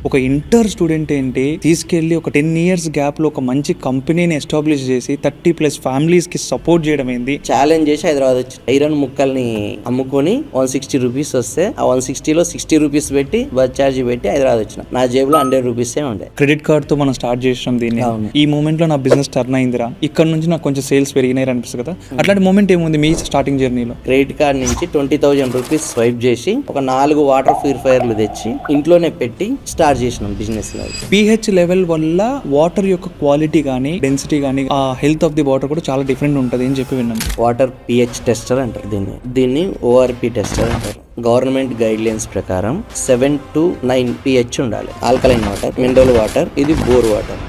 ఒక inter student ఏంటి తీసుకెళ్ళి ఒక 10 years గ్యాప్లో ఒక మంచి కంపెనీని ఎస్టాబ్లిష్ చేసి 30+ ఫ్యామిలీస్కి సపోర్ట్ చేయడం ఏంది? ఛాలెంజ్ చేసి హైదరాబాద్ వచ్చి ఐరన్ ముక్కల్ని అమ్ముకొని 160 రూపీస్ వస్తే ఆ 160లో 60 రూపీస్ పెట్టి బస్ ఛార్జ్ పెట్టి హైదరాబాద్ వచ్చిన. నా జేబులో 100 రూపీసే ఉండే. క్రెడిట్ కార్డ్తో మనం స్టార్ట్ చేసినాం దీన్ని. ఈ మూమెంట్లో నా బిజినెస్ టర్న్ అయిందిరా, ఇక్కడ నుంచి నాకు కొంచెం సేల్స్ పెరిగినాయి అనిపిస్తుంది కదా. అట్లాంటి మూమెంట్ ఏముంది మీ స్టార్టింగ్ జర్నీలో? క్రెడిట్ కార్డ్ నుంచి 20,000 రూపీస్ స్వైప్ చేసి ఒక 4 వాటర్ ప్యూరిఫైయర్లు తెచ్చి ఇంట్లోనే పెట్టి స్టార్ట్ చేసినాం బిజినెస్. pH లెవెల్ వల్ల వాటర్ యొక్క క్వాలిటీ కానీ డెన్సిటీ కానీ ఆ హెల్త్ ఆఫ్ ది వాటర్ కూడా చాలా డిఫరెంట్ ఉంటుంది అని చెప్పి విన్నాను. వాటర్ pH టెస్టర్ అంటారు దీన్ని ORP టెస్టర్ అంటారు. గవర్నమెంట్ గైడ్ లైన్స్ ప్రకారం 7 to 9 pH ఉండాలి. ఆల్కలైన్ వాటర్, మినరల్ వాటర్, ఇది బోర్ వాటర్.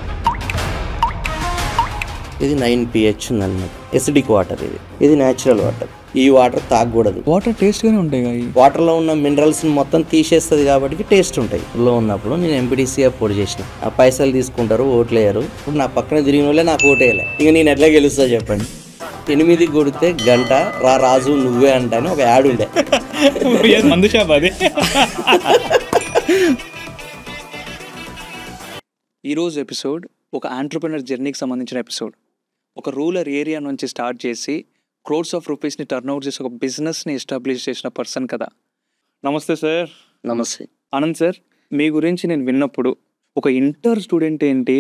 ఇది 9 pH ఉందన్నమాట. ఎసిడిక్ వాటర్, ఇది న్యాచురల్ వాటర్. ఈ వాటర్ తాగకూడదు. వాటర్ టేస్ట్ గానే ఉంటాయి కదా. వాటర్ లో ఉన్న మినరల్స్ మొత్తం తీసేస్తుంది కాబట్టి టేస్ట్ ఉంటాయి. లో ఉన్నప్పుడు నేను ఎంపీటీసీగా పోటీ చేసిన. ఆ పైసలు తీసుకుంటారు, ఓట్లేయరు. ఇప్పుడు నా పక్కన తిరిగిన వాళ్ళే నాకు ఓటేయలే. ఇక నేను ఎట్లా గెలుస్తా చెప్పండి. 8 కొడితే గంట రా రాజు నువ్వే అంట అని ఒక యాడ్ ఉండే. మందు షాప్ అది. ఈరోజు ఎపిసోడ్ ఒక ఆంట్రప్రెనర్ జర్నీకి సంబంధించిన ఎపిసోడ్. ఒక రూరల్ ఏరియా నుంచి స్టార్ట్ చేసి క్రోర్స్ ఆఫ్ రూపీస్ని టర్న్ అవుట్ చేసి ఒక బిజినెస్ని ఎస్టాబ్లిష్ చేసిన పర్సన్ కదా. నమస్తే సార్. నమస్తే ఆనంద్ సార్. మీ గురించి నేను విన్నప్పుడు ఒక ఇంటర్ స్టూడెంట్ ఏంటి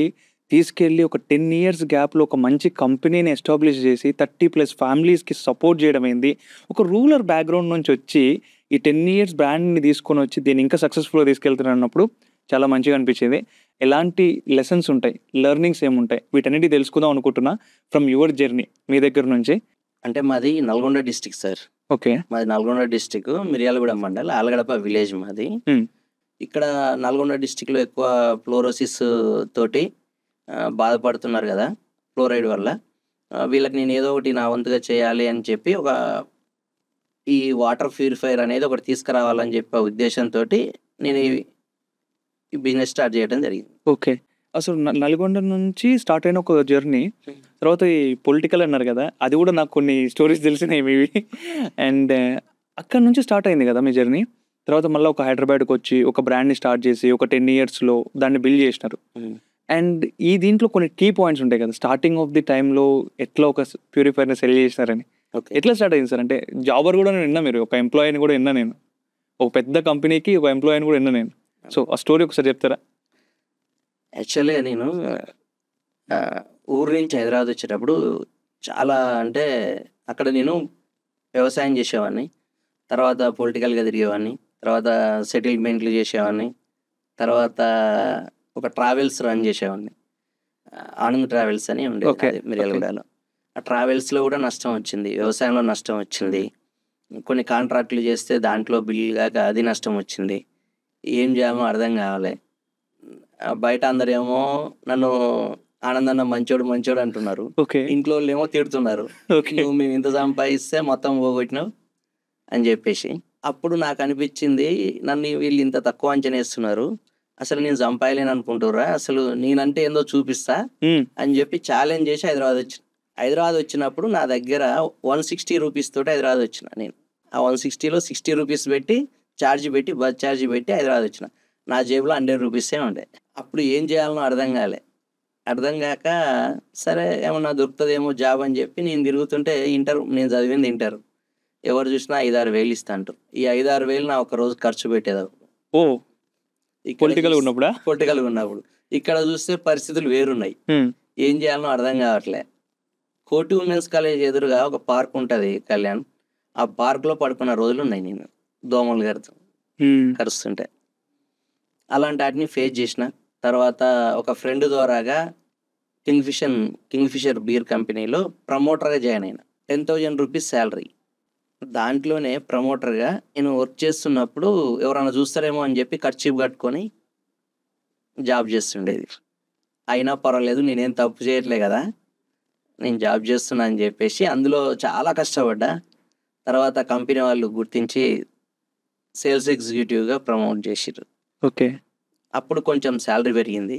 తీసుకెళ్ళి ఒక 10 years గ్యాప్లో ఒక మంచి కంపెనీని ఎస్టాబ్లిష్ చేసి 30+ ఫ్యామిలీస్కి సపోర్ట్ చేయడం ఏంది, ఒక రూరల్ బ్యాక్గ్రౌండ్ నుంచి వచ్చి ఈ 10 years బ్రాండ్ని తీసుకొని వచ్చి దీన్ని ఇంకా సక్సెస్ఫుల్గా తీసుకెళ్తున్నారు అన్నప్పుడు చాలా మంచిగా అనిపించింది. ఎలాంటి లెసన్స్ ఉంటాయి, లెర్నింగ్స్ ఏముంటాయి, వీటన్నిటి తెలుసుకుందాం అనుకుంటున్నా ఫ్రమ్ యువర్ జర్నీ మీ దగ్గర నుంచి. అంటే మాది నల్గొండ డిస్టిక్ సార్. ఓకే. మాది నల్గొండ డిస్టిక్, మిర్యాలగూడ మండల్, ఆలగడప విలేజ్ మాది. ఇక్కడ నల్గొండ డిస్టిక్లో ఎక్కువ ఫ్లోరోసిస్ తోటి బాధపడుతున్నారు కదా, ఫ్లోరైడ్ వల్ల. వీళ్ళకి నేను ఏదో ఒకటి నా వంతుగా చేయాలి అని చెప్పి ఈ వాటర్ ప్యూరిఫైయర్ అనేది ఒకటి తీసుకురావాలని చెప్పే ఉద్దేశంతో నేను ఈ బిజినెస్ స్టార్ట్ చేయడం జరిగింది. ఓకే. అసలు నల్గొండ నుంచి స్టార్ట్ అయిన ఒక జర్నీ, తర్వాత ఈ పొలిటికల్ అన్నారు కదా, అది కూడా నాకు కొన్ని స్టోరీస్ తెలిసినాయి మీవి. అండ్ అక్కడ నుంచి స్టార్ట్ అయింది కదా మీ జర్నీ. తర్వాత మళ్ళీ ఒక హైదరాబాద్కి వచ్చి ఒక బ్రాండ్ని స్టార్ట్ చేసి ఒక 10 yearsలో దాన్ని బిల్డ్ చేసినారు. అండ్ ఈ దీంట్లో కొన్ని కీ పాయింట్స్ ఉంటాయి కదా, స్టార్టింగ్ ఆఫ్ ది టైంలో ఎట్లా ఒక ప్యూరిఫైర్ని సెల్ చేసినారని. ఎట్లా స్టార్ట్ అయింది సార్? అంటే జాబర్ కూడా నేను విన్నా, మీరు ఒక ఎంప్లాయీని కూడా విన్నా, నేను ఒక పెద్ద కంపెనీకి ఒక ఎంప్లాయీని కూడా విన్నా నేను. సో ఆ స్టోరీ ఒకసారి చెప్తారా? యాక్చువల్గా నేను ఊరు నుంచి హైదరాబాద్ వచ్చేటప్పుడు చాలా, అంటే అక్కడ నేను వ్యవసాయం చేసేవాడిని, తర్వాత పొలిటికల్గా తిరిగేవాడిని, తర్వాత సెటిల్మెంట్లు చేసేవాడిని, తర్వాత ఒక ట్రావెల్స్ రన్ చేసేవాడిని. ఆనంద్ ట్రావెల్స్ అని ఉండేది మిర్యాలగూడలో. ఆ ట్రావెల్స్లో కూడా నష్టం వచ్చింది, వ్యవసాయంలో నష్టం వచ్చింది, కొన్ని కాంట్రాక్ట్లు చేస్తే దాంట్లో బిల్ కాక అది నష్టం వచ్చింది. ఏం చేయాలో అర్థం కావాలి. బయట అందరేమో నన్ను ఆనందన్న మంచోడు అంటున్నారు, ఇంట్లో ఏమో తిడుతున్నారు, నువ్వు మేము ఇంత సంపాదిస్తే మొత్తం పోగొట్టినావు అని చెప్పేసి. అప్పుడు నాకు అనిపించింది, నన్ను వీళ్ళు ఇంత తక్కువ అంచనా వేస్తున్నారు, అసలు నేను సంపాదలేను అనుకుంటుర్రా, అసలు నేనంటే ఏందో చూపిస్తా అని చెప్పి ఛాలెంజ్ చేసి హైదరాబాద్ వచ్చినప్పుడు నా దగ్గర 160 రూపీస్ తోటి హైదరాబాద్ వచ్చిన. నేను ఆ 160లో 60 రూపీస్ పెట్టి ఛార్జ్ పెట్టి బస్ ఛార్జ్ పెట్టి హైదరాబాద్ వచ్చిన. నా జేబులో 100 రూపీసే ఉండే. అప్పుడు ఏం చేయాలనో అర్థం కాక సరే ఏమన్నా దొరుకుతుందేమో జాబ్ అని చెప్పి నేను తిరుగుతుంటే, నేను చదివింది ఇంటర్, ఎవరు చూసినా 5-6 వేలు ఇస్తా అంటారు. ఈ 5-6 వేలు నా ఒక రోజు ఖర్చు పెట్టేది. పొలిటికల్గా ఉన్నప్పుడు ఇక్కడ చూస్తే పరిస్థితులు వేరున్నాయి, ఏం చేయాలనో అర్థం కావట్లే. కోటి ఉమెన్స్ కాలేజ్ ఎదురుగా ఒక పార్క్ ఉంటుంది కళ్యాణ్, ఆ పార్క్లో పడుకున్న రోజులు ఉన్నాయి. నేను దోమలు కరుస్తుంటే అలాంటి వాటిని ఫేస్ చేసిన. తర్వాత ఒక ఫ్రెండ్ ద్వారాగా కింగ్ఫిషర్ బీర్ కంపెనీలో ప్రమోటర్గా జాయిన్ అయినా. 10,000 రూపీస్ శాలరీ. దాంట్లోనే ప్రమోటర్గా నేను వర్క్ చేస్తున్నప్పుడు ఎవరైనా చూస్తారేమో అని చెప్పి ఖర్చు కట్టుకొని జాబ్ చేస్తుండేది. అయినా పర్వాలేదు, నేనేం తప్పు చేయట్లే కదా, నేను జాబ్ చేస్తున్నా అని చెప్పేసి అందులో చాలా కష్టపడ్డా. తర్వాత కంపెనీ వాళ్ళు గుర్తించి సేల్స్ ఎగ్జిక్యూటివ్గా ప్రమోట్ చేసిర్రు. ఓకే. అప్పుడు కొంచెం శాలరీ పెరిగింది.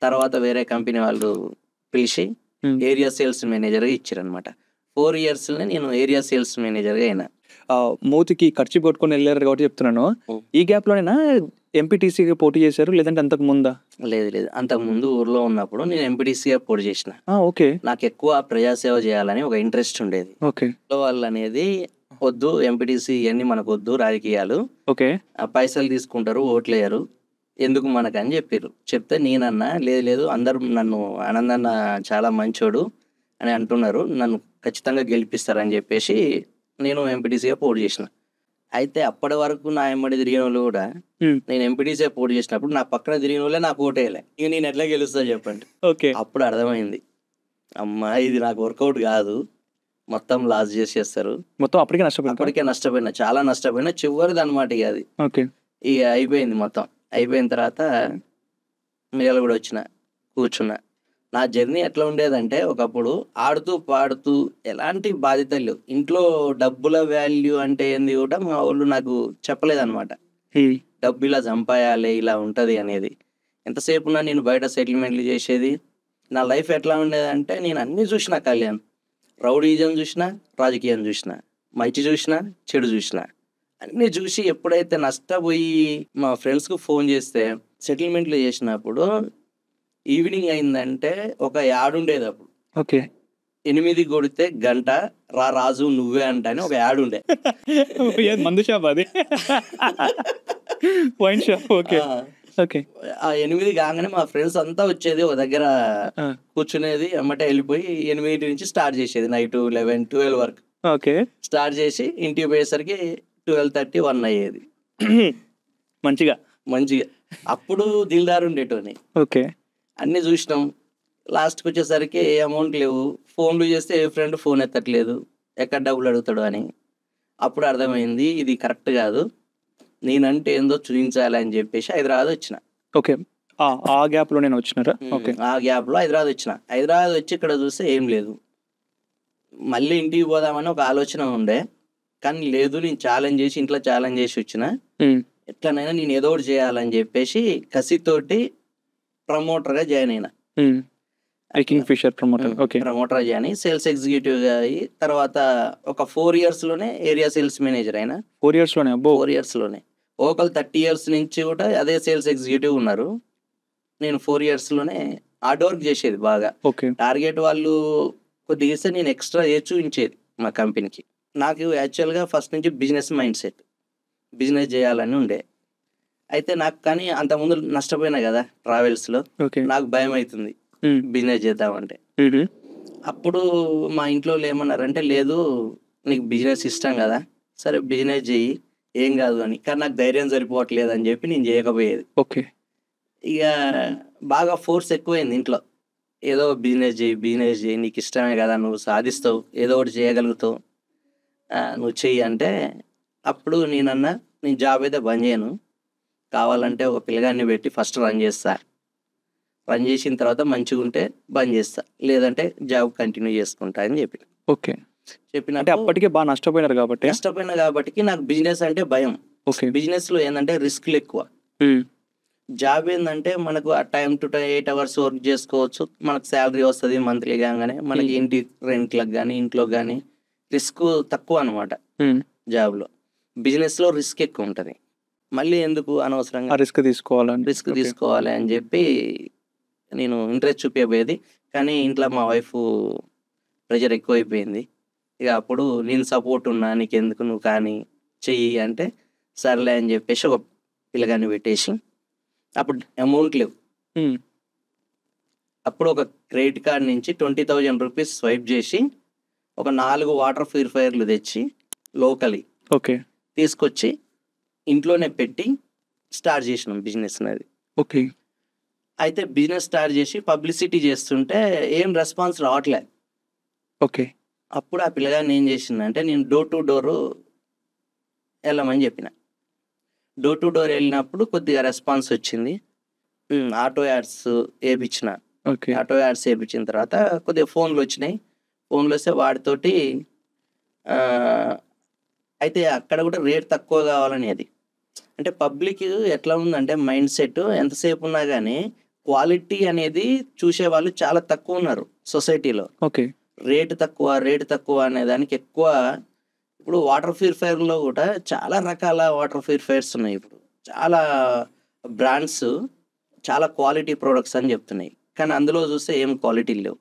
తర్వాత వేరే కంపెనీ వాళ్ళు పిలిచి ఏరియా సేల్స్ మేనేజర్గా ఇచ్చారనమాట. 4 yearsలోనే నేను ఏరియా సేల్స్ మేనేజర్గా అయినా. మూతికి ఖర్చు కొట్టుకొని వెళ్ళారు కాబట్టి చెప్తున్నాను. ఈ గ్యాప్లోనైనా ఎంపీటీసీగా పోటీ చేశారు లేదంటే అంతకు ముందా? లేదు లేదు, అంతకుముందు ఊర్లో ఉన్నప్పుడు నేను ఎంపీటీసీగా పోటీ చేసిన. ఓకే. నాకు ఎక్కువ ప్రజాసేవ చేయాలని ఒక ఇంట్రెస్ట్ ఉండేది. ఓకే. ఇంట్లో వాళ్ళు అనేది వద్దు, ఎంపీటీసీ ఇవన్నీ మనకు వద్దు, రాజకీయాలు ఓకే. పైసలు తీసుకుంటారు, ఓట్లేయరు, ఎందుకు మనకని చెప్పారు. చెప్తే నేనన్నా లేదు లేదు, అందరూ నన్ను ఆనందన్న చాలా మంచోడు అని అంటున్నారు, నన్ను ఖచ్చితంగా గెలిపిస్తారని చెప్పేసి నేను ఎంపీటీసీగా పోటీ చేసిన. అయితే అప్పటి వరకు నా వెంబడి తిరిగిన వాళ్ళు కూడా నేను ఎంపీటీసీ పోటీ చేసినప్పుడు నా పక్కన తిరిగిన వాళ్ళే నాకు ఓటేయలే. ఇక నేను ఎట్లా గెలుస్తా చెప్పండి. ఓకే. అప్పుడు అర్థమైంది, అమ్మా ఇది నాకు వర్కౌట్ కాదు, మొత్తం లాస్ చేసేస్తారు. మొత్తం అప్పటికే నష్టపోయింది. అప్పటికే నష్టపోయినా, చాలా నష్టపోయినా. చివరిది అనమాట ఇక అది. ఓకే. ఇక అయిపోయింది మొత్తం. అయిపోయిన తర్వాత మిర్యాల కూడా వచ్చిన, కూర్చున్నా. నా జర్నీ ఎట్లా ఉండేదంటే, ఒకప్పుడు ఆడుతూ పాడుతూ ఎలాంటి బాధ్యతలు లేవు. ఇంట్లో డబ్బుల వాల్యూ అంటే ఏంది కూడా మా వాళ్ళు నాకు చెప్పలేదన్నమాట. డబ్బు ఇలా సంపాయాలి, ఇలా ఉంటుంది అనేది. ఎంతసేపు ఉన్నా నేను బయట సెటిల్మెంట్లు చేసేది. నా లైఫ్ ఎట్లా ఉండేదంటే, నేను అన్నీ చూసిన, కళ్యాణ్ రౌడీజం చూసిన, రాజకీయం చూసిన, మంచి చూసిన, చెడు చూసిన, అన్నీ చూసి ఎప్పుడైతే నష్టపోయి మా ఫ్రెండ్స్కి ఫోన్ చేస్తే సెటిల్మెంట్లు చేసినప్పుడు ఈవినింగ్ అయిందంటే ఒక యాడ్ ఉండేది అప్పుడు. ఓకే. 8 కొడితే గంట రా రాజు నువ్వే అంట అని ఒక యాడ్ ఉండే. మందు షాప్ అది, వైన్ షాప్. ఓకే. ఓకే. ఆ 8 కాగానే మా ఫ్రెండ్స్ అంతా వచ్చేది, ఒక దగ్గర కూర్చునేది, ఎమ్మటే వెళ్ళిపోయి 8 నుంచి స్టార్ట్ చేసేది నైట్ 11, 12 వరకు. ఓకే. స్టార్ట్ చేసి ఇంటికి పోయేసరికి 12:30, 1 అయ్యేది. మంచిగా మంచిగా అప్పుడు దిల్దారు ఉండేటోని. ఓకే. అన్నీ చూసినాం. లాస్ట్కి వచ్చేసరికి ఏ అమౌంట్ లేవు. ఫోన్లు చేస్తే ఏ ఫ్రెండ్ ఫోన్ ఎత్తట్లేదు, ఎక్కడ డబ్బులు అడుగుతాడు అని. అప్పుడు అర్థమైంది ఇది కరెక్ట్ కాదు, నేనంటే ఏందో చూపించాలి అని చెప్పేసి హైదరాబాద్ వచ్చిన. ఓకే. ఆ గ్యాప్లో నేను వచ్చినారా? ఓకే. ఆ గ్యాప్లో హైదరాబాద్ వచ్చిన. హైదరాబాద్ వచ్చి ఇక్కడ చూస్తే ఏం లేదు. మళ్ళీ ఇంటికి పోదామని ఒక ఆలోచన ఉండే, కానీ లేదు, నేను ఛాలెంజ్ చేసి, ఇంట్లో ఛాలెంజ్ చేసి వచ్చిన. ఎట్లనైనా నేను ఏదో ఒకటి చేయాలని చెప్పేసి కసితోటి ప్రమోటర్గా జాయిన్ అయినా. Kingfisher promoter. Okay. Promoter join అయ్యి సేల్స్ ఎగ్జిక్యూటివ్గా అయ్యి తర్వాత ఒక 4 yearsలోనే ఏరియా సేల్స్ మేనేజర్ అయినా. 4 yearsలోనే? అబ్బో. 4 yearsలోనే. ఒకళ్ళు 30 years నుంచి కూడా అదే సేల్స్ ఎగ్జిక్యూటివ్ ఉన్నారు. నేను 4 yearsలోనే హార్డ్ వర్క్ చేసేది బాగా. ఓకే. టార్గెట్ వాళ్ళు కొద్దిగా ఇస్తే నేను ఎక్స్ట్రా చేసి చూపించేది మా కంపెనీకి. నాకు యాక్చువల్గా ఫస్ట్ నుంచి బిజినెస్ మైండ్ సెట్, బిజినెస్ చేయాలని ఉండే. అయితే నాకు కానీ అంతకుముందు నష్టపోయినా కదా ట్రావెల్స్లో, నాకు భయం అవుతుంది బిజినెస్ చేద్దామంటే. అప్పుడు మా ఇంట్లో వాళ్ళు ఏమన్నారంటే, లేదు నీకు బిజినెస్ ఇష్టం కదా, సరే బిజినెస్ చెయ్యి, ఏం కాదు అని. కానీ నాకు ధైర్యం సరిపోవట్లేదు అని చెప్పి నేను చేయకపోయేది. ఓకే. ఇక బాగా ఫోర్స్ ఎక్కువైంది ఇంట్లో, ఏదో బిజినెస్ చేయి, నీకు ఇష్టమే కదా, నువ్వు సాధిస్తావు, ఏదో ఒకటి చేయగలుగుతావు, నువ్వు చెయ్యి అంటే. అప్పుడు నేను జాబ్ అయితే బంద్ చేయను, కావాలంటే ఒక పిల్లగాన్ని పెట్టి ఫస్ట్ రన్ చేస్తా, రన్ చేసిన తర్వాత మంచిగా ఉంటే బంద్ చేస్తా, లేదంటే జాబ్ కంటిన్యూ చేసుకుంటా అని చెప్పిన. ఓకే. చెప్పిన అప్పటికే బాగా నష్టపోయినా కాబట్టి నాకు బిజినెస్ అంటే భయం. బిజినెస్లో ఏంటంటే రిస్క్లు ఎక్కువ. జాబ్ ఏంటంటే మనకు ఆ time to time 8 hours work చేసుకోవచ్చు, మనకు శాలరీ వస్తుంది మంత్లీ కాగానే. మనకి ఇంటి రెంట్లకు కానీ ఇంట్లో కానీ రిస్క్ తక్కువ అనమాట జాబ్లో. బిజినెస్లో రిస్క్ ఎక్కువ ఉంటుంది. మళ్ళీ ఎందుకు అనవసరంగా రిస్క్ తీసుకోవాలి అని చెప్పి నేను ఇంట్రెస్ట్ చూపించబోయేది. కానీ ఇంట్లో మా వైఫ్ ప్రెషర్ ఎక్కువైపోయింది. ఇక అప్పుడు నేను సపోర్ట్ ఉన్నా, నీకెందుకు, నువ్వు కానీ చెయ్యి అంటే సర్లే అని చెప్పేసి ఒక పిల్లగాన్ని పెట్టేసి, అప్పుడు అమౌంట్ లేవు. అప్పుడు ఒక క్రెడిట్ కార్డ్ నుంచి 20,000 రూపీస్ స్వైప్ చేసి ఒక 4 వాటర్ ప్యూరిఫైయర్లు తెచ్చి లోకలీ తీసుకొచ్చి ఇంట్లోనే పెట్టి స్టార్ట్ చేసినాం బిజినెస్ అనేది. ఓకే. అయితే బిజినెస్ స్టార్ట్ చేసి పబ్లిసిటీ చేస్తుంటే ఏం రెస్పాన్స్ రావట్లే. ఓకే. అప్పుడు ఆ పిల్లగాన్ని ఏం చేసిందంటే, నేను డోర్ టు డోర్ వెళ్ళమని చెప్పిన. డోర్ టు డోర్ వెళ్ళినప్పుడు కొద్దిగా రెస్పాన్స్ వచ్చింది. ఆటో యాడ్స్ వేయించిన. ఆటో యాడ్స్ వేయించిన తర్వాత కొద్దిగా ఫోన్లు వచ్చినాయి. ఫోన్లు వస్తే వాటితోటి అయితే అక్కడ కూడా రేట్ తక్కువ కావాలనేది. అంటే పబ్లిక్ ఎట్లా ఉందంటే మైండ్ సెట్, ఎంతసేపు ఉన్నా కానీ క్వాలిటీ అనేది చూసేవాళ్ళు చాలా తక్కువ ఉన్నారు సొసైటీలో. ఓకే. రేటు తక్కువ అనే దానికి ఎక్కువ. ఇప్పుడు వాటర్ ప్యూరిఫైయర్లో కూడా చాలా రకాల వాటర్ ప్యూరిఫైయర్స్ ఉన్నాయి. ఇప్పుడు చాలా బ్రాండ్స్ చాలా క్వాలిటీ ప్రొడక్ట్స్ అని చెప్తున్నాయి. కానీ అందులో చూస్తే ఏం క్వాలిటీ లేవు.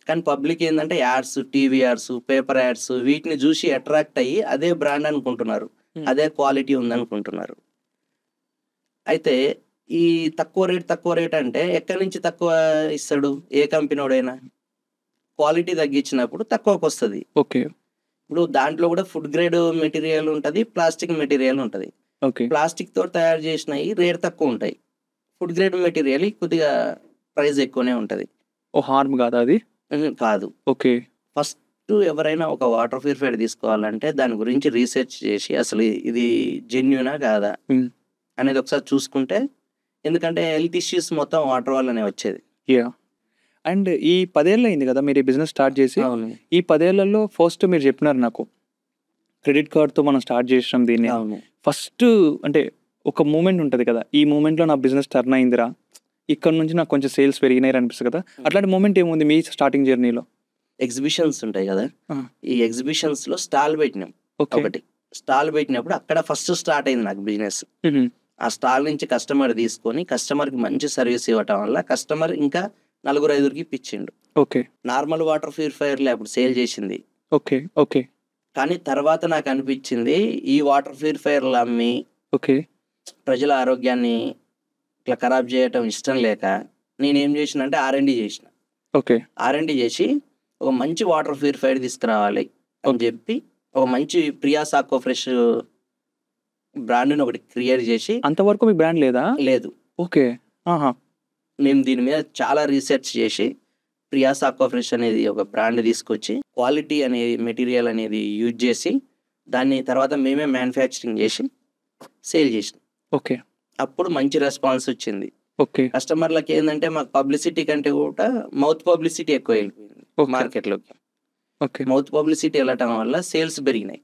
కానీ పబ్లిక్ ఏందంటే ads, TV ads, paper ads వీటిని చూసి అట్రాక్ట్ అయ్యి అదే బ్రాండ్ అనుకుంటున్నారు. అదే క్వాలిటీ ఉందనుకుంటున్నారు. అయితే ఈ తక్కువ రేట్ అంటే ఎక్కడి నుంచి తక్కువ ఇస్తాడు ఏ కంపెనీడైనా? క్వాలిటీ తగ్గించినప్పుడు తక్కువకొస్తది. ఓకే. ఇప్పుడు దాంట్లో కూడా ఫుడ్ గ్రేడ్ మెటీరియల్ ఉంటది, ప్లాస్టిక్ మెటీరియల్ ఉంటది. ఓకే. ప్లాస్టిక్ తో తయారు చేసినవి రేట్ తక్కువ ఉంటాయి. ఫుడ్ గ్రేడ్ మెటీరియల్ కొద్దిగా ప్రైస్ ఎక్కువనే ఉంటది. హార్మ్ కాదా అది? కాదు. ఓకే. ఫస్ట్ ఎవరైనా ఒక వాటర్ ప్యూరిఫైయర్ తీసుకోవాలంటే దాని గురించి రీసెర్చ్ చేసి అసలు ఇది జెన్యూనా కాదా అనేది ఒకసారి చూసుకుంటే, ఎందుకంటే హెల్త్ ఇష్యూస్ మొత్తం వాటర్ వల్లనే వచ్చేది. యా. అండ్ ఈ 10 ఏళ్ళు అయింది కదా మీరు ఈ బిజినెస్ స్టార్ట్ చేసి. అవును. ఈ 10 ఏళ్లలో ఫస్ట్ మీరు చెప్పినారు నాకు క్రెడిట్ కార్డ్తో మనం స్టార్ట్ చేసినాం దీన్ని. అవును. ఫస్ట్ అంటే ఒక మూమెంట్ ఉంటుంది కదా, ఈ మూమెంట్లో నా బిజినెస్ టర్న్ అయిందిరా, ఇక్కడ నుంచి నాకు కొంచెం సేల్స్ పెరిగినాయి అనిపిస్తుంది కదా. అట్లాంటి మూమెంట్ ఏముంది మీ స్టార్టింగ్ జర్నీలో? ఎగ్జిబిషన్స్ ఉంటాయి కదా, ఈ ఎగ్జిబిషన్స్ లో స్టాల్ పెట్టినాం. ఓకే. ఒకటి స్టాల్ పెట్టినప్పుడు అక్కడ ఫస్ట్ స్టార్ట్ అయింది నాకు బిజినెస్. ఆ స్టాల్ నుంచి కస్టమర్ తీసుకొని కస్టమర్కి మంచి సర్వీస్ ఇవ్వటం వల్ల కస్టమర్ ఇంకా 4-5కి ఇప్పించిండు. ఓకే. నార్మల్ వాటర్ ప్యూరిఫైయర్లే అప్పుడు సేల్ చేసింది. ఓకే. ఓకే. కానీ తర్వాత నాకు అనిపించింది ఈ వాటర్ ప్యూరిఫైయర్లు అమ్మి ఓకే. ప్రజల ఆరోగ్యాన్ని ఇట్లా ఖరాబ్ చేయటం ఇష్టం లేక నేనేం చేసిన అంటే R&D చేసిన. ఓకే. R&D చేసి ఒక మంచి వాటర్ ప్యూరిఫైయర్ తీసుకురావాలి అని చెప్పి ఒక మంచి ప్రియాస్ ఆక్వా ఫ్రెష్ బ్రాండ్ని ఒకటి క్రియేట్ చేసి. అంతవరకు మీ బ్రాండ్ లేదా? లేదు. ఓకే. మేము దీని మీద చాలా రీసెర్చ్ చేసి ప్రియాస్ ఆక్వా ఫ్రెష్ అనేది ఒక బ్రాండ్ తీసుకొచ్చి క్వాలిటీ అనేది మెటీరియల్ అనేది యూజ్ చేసి దాన్ని తర్వాత మేమే మ్యానుఫ్యాక్చరింగ్ చేసి సేల్ చేసినాం. ఓకే. అప్పుడు మంచి రెస్పాన్స్ వచ్చింది. ఓకే. కస్టమర్లకి ఏంటంటే మాకు పబ్లిసిటీ కంటే కూడా మౌత్ పబ్లిసిటీ ఎక్కువ వెళ్ళిపోయింది మార్కెట్లోకి. ఓకే. మౌత్ పబ్లిసిటీ వెళ్ళటం వల్ల సేల్స్ పెరిగినాయి.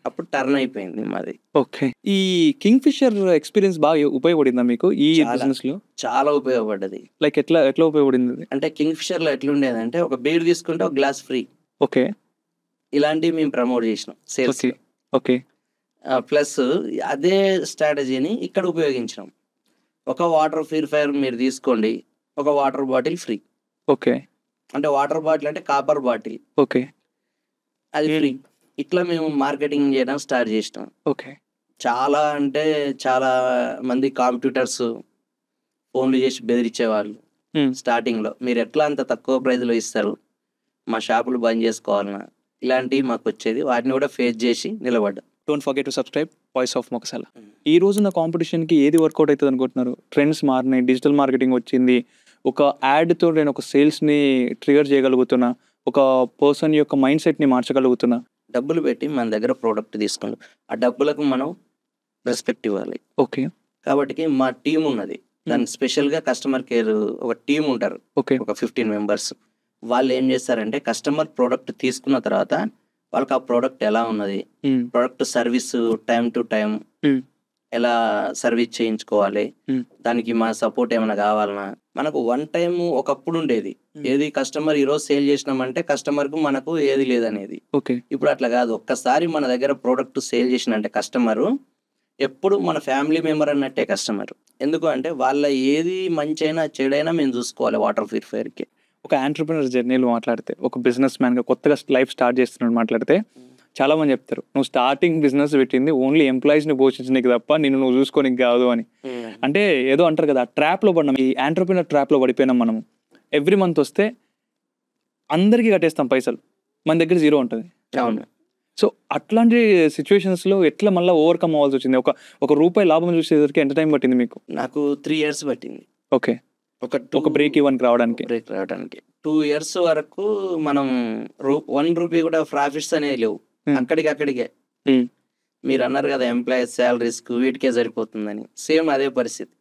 అప్పుడు టర్న్ అయిపోయింది మాది. ఓకే. ఈ కింగ్ ఫిషర్ ఎక్స్పీరియన్స్ బాగా ఉపయోగపడిందా మీకు ఈ బిజినెస్ లో? చాలా ఉపయోగపడ్డది. లైక్ ఎట్లా ఉపయోగపడింది? అంటే కింగ్ ఫిషర్ లో ఎట్లుండేదంటే ఒక బీర్ తీసుకుంటే ఒక గ్లాస్ ఫ్రీ. ఓకే. ఇలాంటివి మేము ప్రమోట్ చేసినాం సేల్స్. ఓకే. ప్లస్ అదే స్ట్రాటజీని ఇక్కడ ఉపయోగించినాం. ఒక వాటర్ ప్యూరిఫైయర్ మీరు తీసుకోండి, ఒక వాటర్ బాటిల్ ఫ్రీ. ఓకే. అంటే వాటర్ బాటిల్ అంటే కాపర్ బాటిల్. ఓకే. అది ఫ్రీ. ఇట్లా మేము మార్కెటింగ్ చేయడం స్టార్ట్ చేసినాం. ఓకే. చాలా అంటే చాలా మంది కాంపిటీటర్స్ ఫోన్లు చేసి బెదిరించేవాళ్ళు స్టార్టింగ్లో. మీరు ఎట్లా అంత తక్కువ ప్రైజ్లో ఇస్తారు, మా షాపులు బంద్ చేసుకోవాలన్నా, ఇలాంటివి మాకు వచ్చేది. వాటిని కూడా ఫేస్ చేసి నిలబడ్డా. Don't forget to subscribe voice of Mogasala. ఈ రోజున కాంపిటీషన్కి ఏది వర్కౌట్ అవుతుంది అనుకుంటున్నారు? ట్రెండ్స్ మారినాయి, డిజిటల్ మార్కెటింగ్ వచ్చింది, ఒక యాడ్తో నేను ఒక సేల్స్ని ట్రిగర్ చేయగలుగుతున్నా, ఒక పర్సన్ యొక్క మైండ్ సెట్ని మార్చగలుగుతున్నా. డబ్బులు పెట్టి మన దగ్గర ప్రోడక్ట్ తీసుకుంటాం, ఆ డబ్బులకు మనం రెస్పెక్ట్ ఇవ్వాలి. ఓకే. కాబట్టి మా టీం ఉన్నది, దాని స్పెషల్గా కస్టమర్ కేర్ ఒక టీం ఉంటారు. ఓకే. ఒక 15 మెంబర్స్. వాళ్ళు ఏం చేస్తారంటే కస్టమర్ ప్రోడక్ట్ తీసుకున్న తర్వాత వాళ్ళకి ఆ ప్రోడక్ట్ ఎలా ఉన్నది, product service time to time ఎలా సర్వీస్ చేయించుకోవాలి, దానికి మా సపోర్ట్ ఏమైనా కావాలన్నా. మనకు వన్ టైం ఒకప్పుడు ఉండేది, ఏది కస్టమర్ ఈరోజు సేల్ చేసినామంటే కస్టమర్కు మనకు ఏది లేదనేది. ఓకే. ఇప్పుడు అట్లా కాదు. ఒక్కసారి మన దగ్గర ప్రోడక్ట్ సేల్ చేసినంటే కస్టమరు ఎప్పుడు మన ఫ్యామిలీ మెంబర్ అన్నట్టే కస్టమర్. ఎందుకు అంటే వాళ్ళ ఏది మంచైనా చెడైనా మేము చూసుకోవాలి వాటర్ ప్యూరిఫైయర్కి. ఒక ఆంటర్‌ప్రెన్యూర్ జర్నీలో మాట్లాడితే, ఒక బిజినెస్ మ్యాన్గా కొత్తగా లైఫ్ స్టార్ట్ చేస్తున్నాడు మాట్లాడితే, చాలామంది చెప్తారు నువ్వు స్టార్టింగ్ బిజినెస్ పెట్టింది ఓన్లీ ఎంప్లాయీస్ని పోషించడానికి తప్ప నిన్ను నువ్వు చూసుకోనికి కాదు అని. అంటే ఏదో అంటారు కదా, ట్రాప్లో పడినాం, ఈ ఆంటర్‌ప్రెన్యూర్ ట్రాప్లో పడిపోయినాం మనం. ఎవ్రీ మంత్ వస్తే అందరికీ కట్టేస్తాం పైసలు, మన దగ్గర జీరో ఉంటుంది. అవును. సో అట్లాంటి సిచ్యువేషన్స్లో ఎట్లా మళ్ళీ ఓవర్కమ్ అవ్వాల్సి వచ్చింది? ఒక రూపాయి లాభం చూసేసరికి ఎంత టైం పట్టింది మీకు? నాకు 3 years పట్టింది. ఓకే. ఒక బ్రేక్ ఈవెన్కి రావడానికి. 2 years వరకు మనం 1 రూపీ కూడా ప్రాఫిట్స్ అనేవి లేవు. అక్కడికే మీరు అన్నారు కదా ఎంప్లాయీస్ శాలరీస్ వీటికే సరిపోతుందని, సేమ్ అదే పరిస్థితి.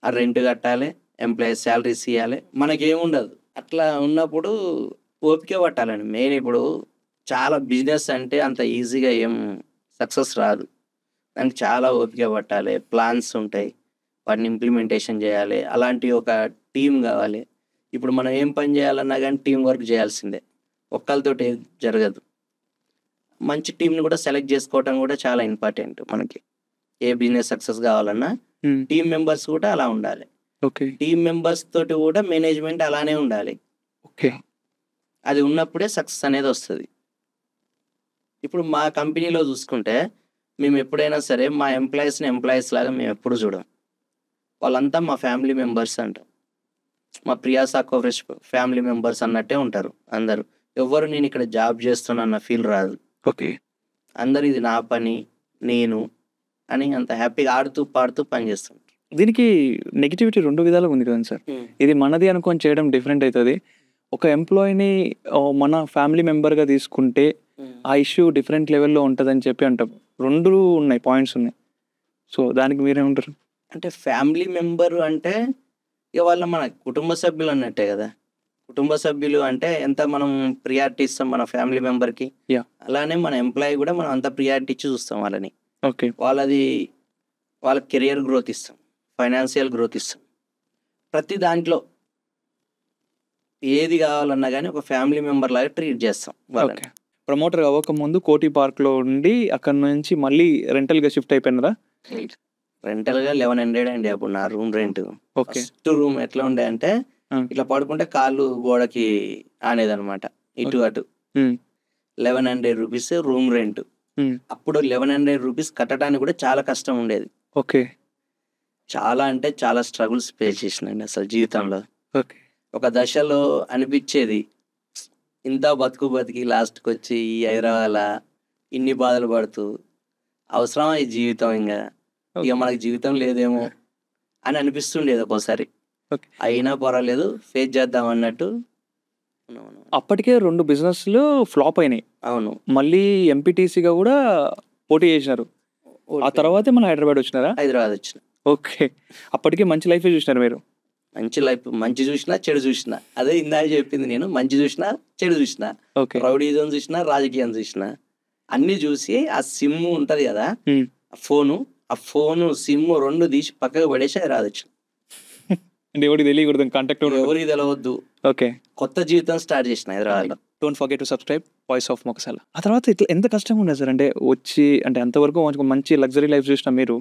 ఆ రెంట్ కట్టాలి, ఎంప్లాయీస్ శాలరీస్ ఇవ్వాలి, మనకేముండదు. అట్లా ఉన్నప్పుడు ఓపిక పట్టాలండి మెయిన్. ఇప్పుడు చాలా బిజినెస్ అంటే అంత ఈజీగా ఏం సక్సెస్ రాదు, దానికి చాలా ఓపిక పట్టాలి, ప్లాన్స్ ఉంటాయి, వాటిని ఇంప్లిమెంటేషన్ చేయాలి, అలాంటి ఒక టీం కావాలి. ఇప్పుడు మనం ఏం పని చేయాలన్నా కానీ టీం వర్క్ చేయాల్సిందే, ఒక్కరితోటి జరగదు. మంచి టీంని కూడా సెలెక్ట్ చేసుకోవటం కూడా చాలా ఇంపార్టెంట్ మనకి. ఏ బిజినెస్ సక్సెస్ కావాలన్నా టీం మెంబర్స్ కూడా అలా ఉండాలి. ఓకే. టీం మెంబర్స్ తోటి కూడా మేనేజ్మెంట్ అలానే ఉండాలి. ఓకే. అది ఉన్నప్పుడే సక్సెస్ అనేది వస్తుంది. ఇప్పుడు మా కంపెనీలో చూసుకుంటే మేము ఎప్పుడైనా సరే మా ఎంప్లాయీస్ లాగా మేము ఎప్పుడు చూడం. వాళ్ళంతా మా ఫ్యామిలీ మెంబర్స్ అంటాం. మా ప్రియాసా కోవరేజ్ ఫ్యామిలీ మెంబర్స్ అన్నట్టే ఉంటారు అందరూ. ఎవ్వరు నేను ఇక్కడ జాబ్ చేస్తున్నా ఫీల్ రాదు. ఓకే. అందరు ఇది నా పని, నేను అని అంత హ్యాపీగా ఆడుతూ పాడుతూ పని చేస్తుంటారు. దీనికి నెగిటివిటీ 2 విధాలుగా ఉంది కదండి సార్. ఇది మనది అనుకొని చేయడం డిఫరెంట్ అవుతుంది. ఒక ఎంప్లాయీని మన ఫ్యామిలీ మెంబర్గా తీసుకుంటే ఆ ఇష్యూ డిఫరెంట్ లెవెల్లో ఉంటుందని చెప్పి అంటాం. 2 ఉన్నాయి, పాయింట్స్ ఉన్నాయి. సో దానికి మీరేమంటారు? అంటే ఫ్యామిలీ మెంబరు అంటే ఇక వాళ్ళ మన కుటుంబ సభ్యులు అన్నట్టే కదా. కుటుంబ సభ్యులు అంటే ఎంత మనం ప్రియారిటీ ఇస్తాం మన ఫ్యామిలీ మెంబర్కి, అలానే మన ఎంప్లాయీ కూడా మనం అంత ప్రియారిటీ ఇచ్చి చూస్తాం వాళ్ళని. ఓకే. వాళ్ళ కెరియర్ గ్రోత్ ఇస్తాం, ఫైనాన్షియల్ గ్రోత్ ఇస్తాం. ప్రతి దాంట్లో ఏది కావాలన్నా కానీ ఒక ఫ్యామిలీ మెంబర్ లాగా ట్రీట్ చేస్తాం వాళ్ళని. ప్రమోటర్ అవ్వకముందు కోటి పార్క్లో ఉండి అక్కడ నుంచి మళ్ళీ రెంటల్గా షిఫ్ట్ అయిపోయినారా? రెంటల్గా 1100 అండి అప్పుడు నా room rent. Okay. First room ఎట్లా ఉండే అంటే ఇట్లా పడుకుంటే కాళ్ళు గోడకి ఆనేదన్నమాట, ఇటు అటు. 1100 రూపీస్ రూమ్ రెంట్. అప్పుడు 1100 రూపీస్ కట్టడానికి కూడా చాలా కష్టం ఉండేది. ఓకే. చాలా అంటే చాలా స్ట్రగుల్స్ ఫేస్ చేసినండి అసలు జీవితంలో. ఓకే. ఒక దశలో అనిపించేది ఇంత బతికి లాస్ట్కి వచ్చి ఈ హైదరాబాద్లో ఇన్ని బాధలు పడుతూ అవసరమా ఈ జీవితం, ఇక మనకి జీవితం లేదేమో అని అనిపిస్తుండేది ఒక్కోసారి. అయినా పర్వాలేదు ఫేస్ చేద్దాం అన్నట్టు. అప్పటికే 2 బిజినెస్లు ఫ్లాప్ అయినాయి. అవును. మళ్ళీ ఎంపీటీసీగా కూడా పోటీ చేసినారు. ఆ తర్వాతే మన హైదరాబాద్ వచ్చినారా? హైదరాబాద్ వచ్చిన. ఓకే. అప్పటికే మంచి లైఫ్ చూసినారు మీరు. మంచి లైఫ్, మంచి చూసినా చెడు చూసినా. అదే ఇందాక చెప్పింది నేను, మంచి చూసినా చెడు చూసినా, రౌడీజం చూసినా రాజకీయం చూసినా అన్ని చూసి ఆ సిమ్ ఉంటది కదా ఆ ఫోను సిమ్ 2 తీసి పక్కకు పడేసి హైదరాబాద్ వచ్చిన. ఎవరికి తెలియకూడదు, కాంటాక్ట్ ఎవరికి తెలియవద్దు. ఓకే. కొత్త జీవితం స్టార్ట్ చేసిన హైదరాబాద్లో. Don't forget to subscribe voice of Mogasala. ఆ తర్వాత ఇట్లా ఎంత కష్టంగా ఉండదు సార్ అంటే వచ్చి, అంటే అంతవరకు మంచి లగ్జరీ లైఫ్ చూసిన మీరు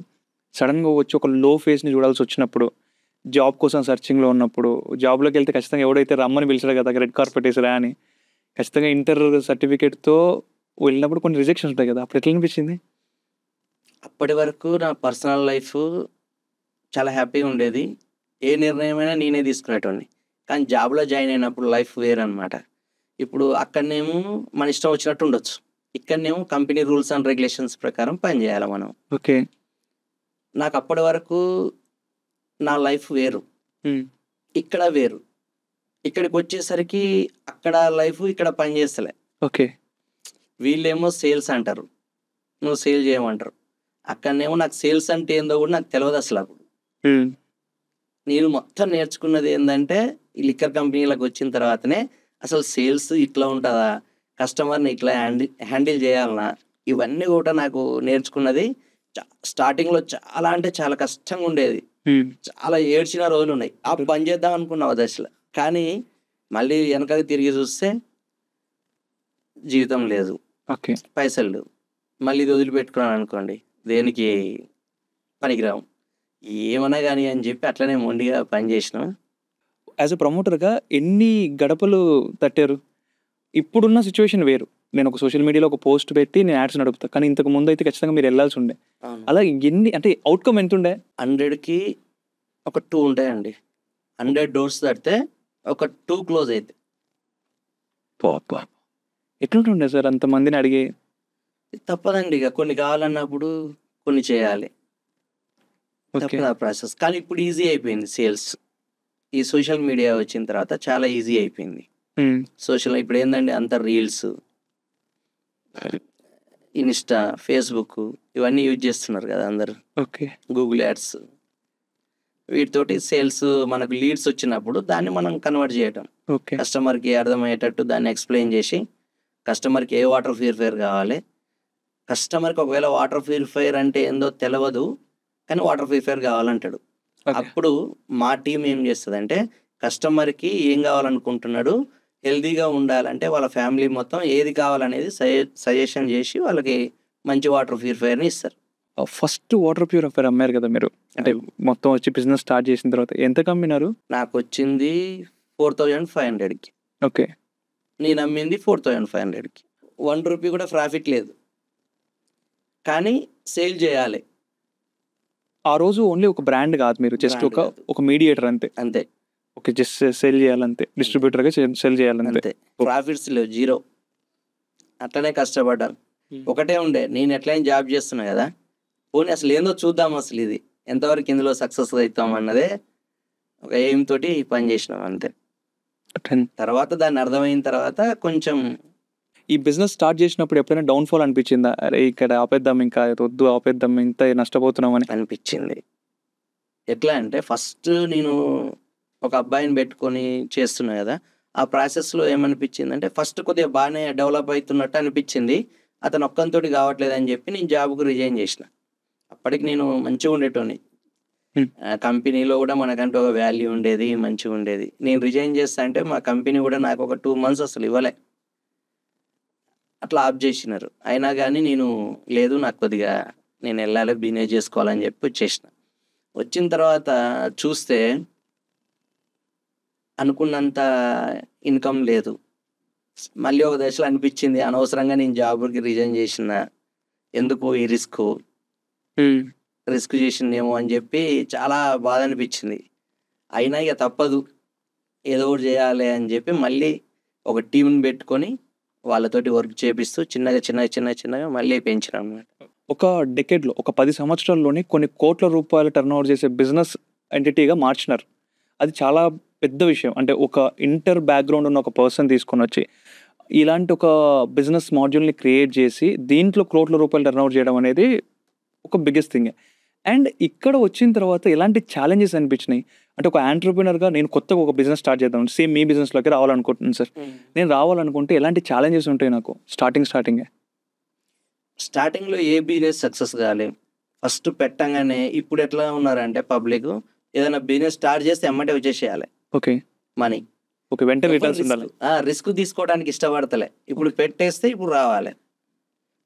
సడన్గా వచ్చి ఒక లో ఫేస్ని చూడాల్సి వచ్చినప్పుడు, జాబ్ కోసం సర్చింగ్లో ఉన్నప్పుడు, జాబ్లోకి వెళ్తే ఖచ్చితంగా ఎవడైతే రమ్మని పిలిచాడు కదా రెడ్ కార్పెట్ వేసరా అని, ఖచ్చితంగా ఇంటర్ సర్టిఫికేట్తో వెళ్ళినప్పుడు కొన్ని రిజెక్షన్స్ ఉంటాయి కదా, అప్పుడు ఎట్లా అనిపించింది? అప్పటి వరకు నా పర్సనల్ లైఫ్ చాలా హ్యాపీగా ఉండేది. ఏ నిర్ణయమైనా నేనే తీసుకునేటోడిని. కానీ జాబ్లో జాయిన్ అయినప్పుడు లైఫ్ వేరనమాట. ఇప్పుడు అక్కడనేమో మన ఇష్టం వచ్చినట్టు ఉండొచ్చు, ఇక్కడనేమో కంపెనీ రూల్స్ అండ్ రెగ్యులేషన్స్ ప్రకారం పనిచేయాలి మనం. ఓకే. నాకు అప్పటి వరకు నా లైఫ్ వేరు, ఇక్కడ వేరు. ఇక్కడికి వచ్చేసరికి అక్కడ లైఫ్ ఇక్కడ పని చేస్తలే. ఓకే. వీళ్ళేమో సేల్స్ అంటారు, నువ్వు సేల్ చేయమంటారు. అక్కడనేమో నాకు సేల్స్ అంటే ఏందో కూడా నాకు తెలియదు అసలు. అప్పుడు నేను మొత్తం నేర్చుకున్నది ఏంటంటే ఈ లిక్కర్ కంపెనీలకు వచ్చిన తర్వాతనే అసలు సేల్స్ ఇట్లా ఉంటుందా, కస్టమర్ని ఇట్లా హ్యాండిల్ చేయాలన్నా, ఇవన్నీ కూడా నాకు నేర్చుకున్నది. స్టార్టింగ్లో చాలా అంటే చాలా కష్టంగా ఉండేది, చాలా ఏడ్చిన రోజులు ఉన్నాయి. ఆ పని చేద్దాం అనుకున్నావు దశలో. కానీ మళ్ళీ వెనకకి తిరిగి చూస్తే జీవితం లేదు, పైసలు లేవు. మళ్ళీ ఇది వదిలిపెట్టుకున్నాను అనుకోండి, దేనికి పనికిరాము, ఏమన్నా కానీ అని చెప్పి అట్లనే మొండిగా పనిచేసినాం. యాజ్ ఎ ప్రమోటర్గా ఎన్ని గడపలు తట్టారు? ఇప్పుడున్న సిచ్యువేషన్ వేరు. నేను ఒక సోషల్ మీడియాలో ఒక పోస్ట్ పెట్టి నేను యాడ్స్ నడుపుతా, కానీ ఇంతకు ముందు అయితే ఖచ్చితంగా మీరు వెళ్ళాల్సి ఉండే. అలా ఎన్ని, అంటే అవుట్కమ్ ఎంత ఉండే? 100కి ఒక 2 ఉంటాయండి. 100 డోర్స్ తడితే ఒక 2 క్లోజ్ అయితే. ఎట్లుంటుండే సార్ అంతమందిని అడిగి? తప్పదండి, ఇక కొన్ని కావాలన్నప్పుడు కొన్ని చేయాలి, తప్పదు ఆ ప్రాసెస్. కానీ ఇప్పుడు ఈజీ అయిపోయింది సేల్స్. ఈ సోషల్ మీడియా వచ్చిన తర్వాత చాలా ఈజీ అయిపోయింది. సోషల్ ఇప్పుడు ఏంటంటే అంత రీల్స్, ఇన్స్టా, ఫేస్బుక్ ఇవన్నీ యూజ్ చేస్తున్నారు కదా అందరు. ఓకే. గూగుల్ యాడ్స్, వీటితోటి సేల్స్ మనకు లీడ్స్ వచ్చినప్పుడు దాన్ని మనం కన్వర్ట్ చేయటం, కస్టమర్కి అర్థమయ్యేటట్టు దాన్ని ఎక్స్ప్లెయిన్ చేసి, కస్టమర్కి ఏ వాటర్ ప్యూరిఫైయర్ కావాలి, కస్టమర్కి ఒకవేళ వాటర్ ప్యూరిఫైయర్ అంటే ఏందో తెలియదు కానీ వాటర్ ప్యూరిఫైయర్ కావాలంటాడు. అప్పుడు మా టీం ఏం చేస్తుందంటే కస్టమర్కి ఏం కావాలనుకుంటున్నాడు, హెల్తీగా ఉండాలంటే వాళ్ళ ఫ్యామిలీ మొత్తం ఏది కావాలనేది సజెషన్ చేసి వాళ్ళకి మంచి వాటర్ ప్యూరిఫైయర్ని ఇస్తారు. ఫస్ట్ వాటర్ ప్యూరిఫైయర్ అమ్మారు కదా మీరు, అంటే మొత్తం వచ్చి బిజినెస్ స్టార్ట్ చేసిన తర్వాత ఎంత కమ్మినారు? నాకు వచ్చింది 4500కి, ఓకే. నేను అమ్మింది 4500కి. 1 రూపీ కూడా ప్రాఫిట్ లేదు, కానీ సేల్ చేయాలి. ఆ రోజు ఓన్లీ ఒక బ్రాండ్ కాదు, మీరు జస్ట్ Brand కాదు. ఒక మీడియేటర్ అంతే. అంతే ఓకే, జస్ట్ సెల్ చేయాలంతే, డిస్ట్రిబ్యూటర్గా సెల్ చేయాలంతే. అంతే, ప్రాఫిట్స్ లేవు, జీరో. అట్లనే కష్టపడ్డాను. ఒకటే ఉండే, నేను ఎట్లయినా జాబ్ చేస్తున్నా కదా, పోనీ అసలు ఏందో చూద్దాం, అసలు ఇది ఎంతవరకు ఇందులో సక్సెస్ అవుతాం అన్నదే ఒక ఎయిమ్ తోటి పని చేసినాం అంతే. తర్వాత దాన్ని అర్థమైన తర్వాత కొంచెం ఈ బిజినెస్ స్టార్ట్ చేసినప్పుడు ఎప్పుడైనా డౌన్ఫాల్ అనిపించిందా? అరే ఇక్కడ ఆపేద్దాం, ఇంకా వద్దు ఆపేద్దాం, ఇంత నష్టపోతున్నామని అనిపించింది. ఎట్లా అంటే ఫస్ట్ నేను ఒక అబ్బాయిని పెట్టుకొని చేస్తున్నా కదా, ఆ ప్రాసెస్లో ఏమనిపించింది అంటే ఫస్ట్ కొద్దిగా బాగానే డెవలప్ అవుతున్నట్టు అనిపించింది. అతను ఒక్కంతోటి కావట్లేదు అని చెప్పి నేను జాబ్కు రిజైన్ చేసిన. అప్పటికి నేను మంచిగా ఉండేటోని, కంపెనీలో కూడా మనకంటూ ఒక వాల్యూ ఉండేది, మంచిగా ఉండేది. నేను రిజైన్ చేస్తా అంటే మా కంపెనీ కూడా నాకు ఒక 2 months అసలు ఇవ్వలే, అట్లా ఆఫ్ చేసినారు. అయినా కానీ నేను లేదు, నాకు కొద్దిగా నేను వెళ్ళాలి, బిజినెస్ చేసుకోవాలని చెప్పి వచ్చేసిన. వచ్చిన తర్వాత చూస్తే అనుకున్నంత ఇన్కమ్ లేదు. మళ్ళీ ఒక దశలో అనిపించింది అనవసరంగా నేను జాబ్కి రిజైన్ చేసిన, ఎందుకు ఈ రిస్క్ చేసిందేమో అని చెప్పి చాలా బాధ అనిపించింది. అయినా ఇక తప్పదు, ఏదో ఒకటి చేయాలి అని చెప్పి మళ్ళీ ఒక టీంని పెట్టుకొని వాళ్ళతోటి వర్క్ చేపిస్తూ చిన్నగా మళ్ళీ పెంచిన అన్నమాట. ఒక డెకేడ్లో, ఒక 10 సంవత్సరాల్లోనే కొన్ని కోట్ల రూపాయల టర్న్ ఓవర్ చేసే బిజినెస్ ఎంటిటీగా మార్చినారు. అది చాలా పెద్ద విషయం. అంటే ఒక ఇంటర్ బ్యాక్గ్రౌండ్ ఉన్న ఒక పర్సన్ తీసుకొని వచ్చి ఇలాంటి ఒక బిజినెస్ మాడ్యూల్ని క్రియేట్ చేసి దీంట్లో కోట్ల రూపాయలు టర్న్ ఓవర్ చేయడం అనేది ఒక బిగ్గెస్ట్ థింగ్. అండ్ ఇక్కడ వచ్చిన తర్వాత ఎలాంటి ఛాలెంజెస్ అనిపించినాయి? అంటే ఒక ఆంటర్‌ప్రెన్యూర్‌గా నేను కొత్తగా ఒక బిజినెస్ స్టార్ట్ చేద్దాం, సేమ్ మీ బిజినెస్‌లోకి రావాలనుకుంటున్నాను సార్. నేను రావాలనుకుంటే ఎలాంటి ఛాలెంజెస్ ఉంటాయి నాకు స్టార్టింగే? స్టార్టింగ్లో ఏ బిజినెస్ సక్సెస్ కాలే. ఫస్ట్ పెట్టంగానే ఇప్పుడు ఎట్లా ఉన్నారంటే పబ్లిక్, ఏదైనా బిజినెస్ స్టార్ట్ చేస్తే ఎమ్మటే వచ్చేసేయాలి ఓకే. మనీ. ఓకే, వెంటనే రిటర్న్స్ ఉండాలి. రిస్క్ తీసుకోవడానికి ఇష్టపడతలే. ఇప్పుడు పెట్టేస్తే ఇప్పుడు రావాలి.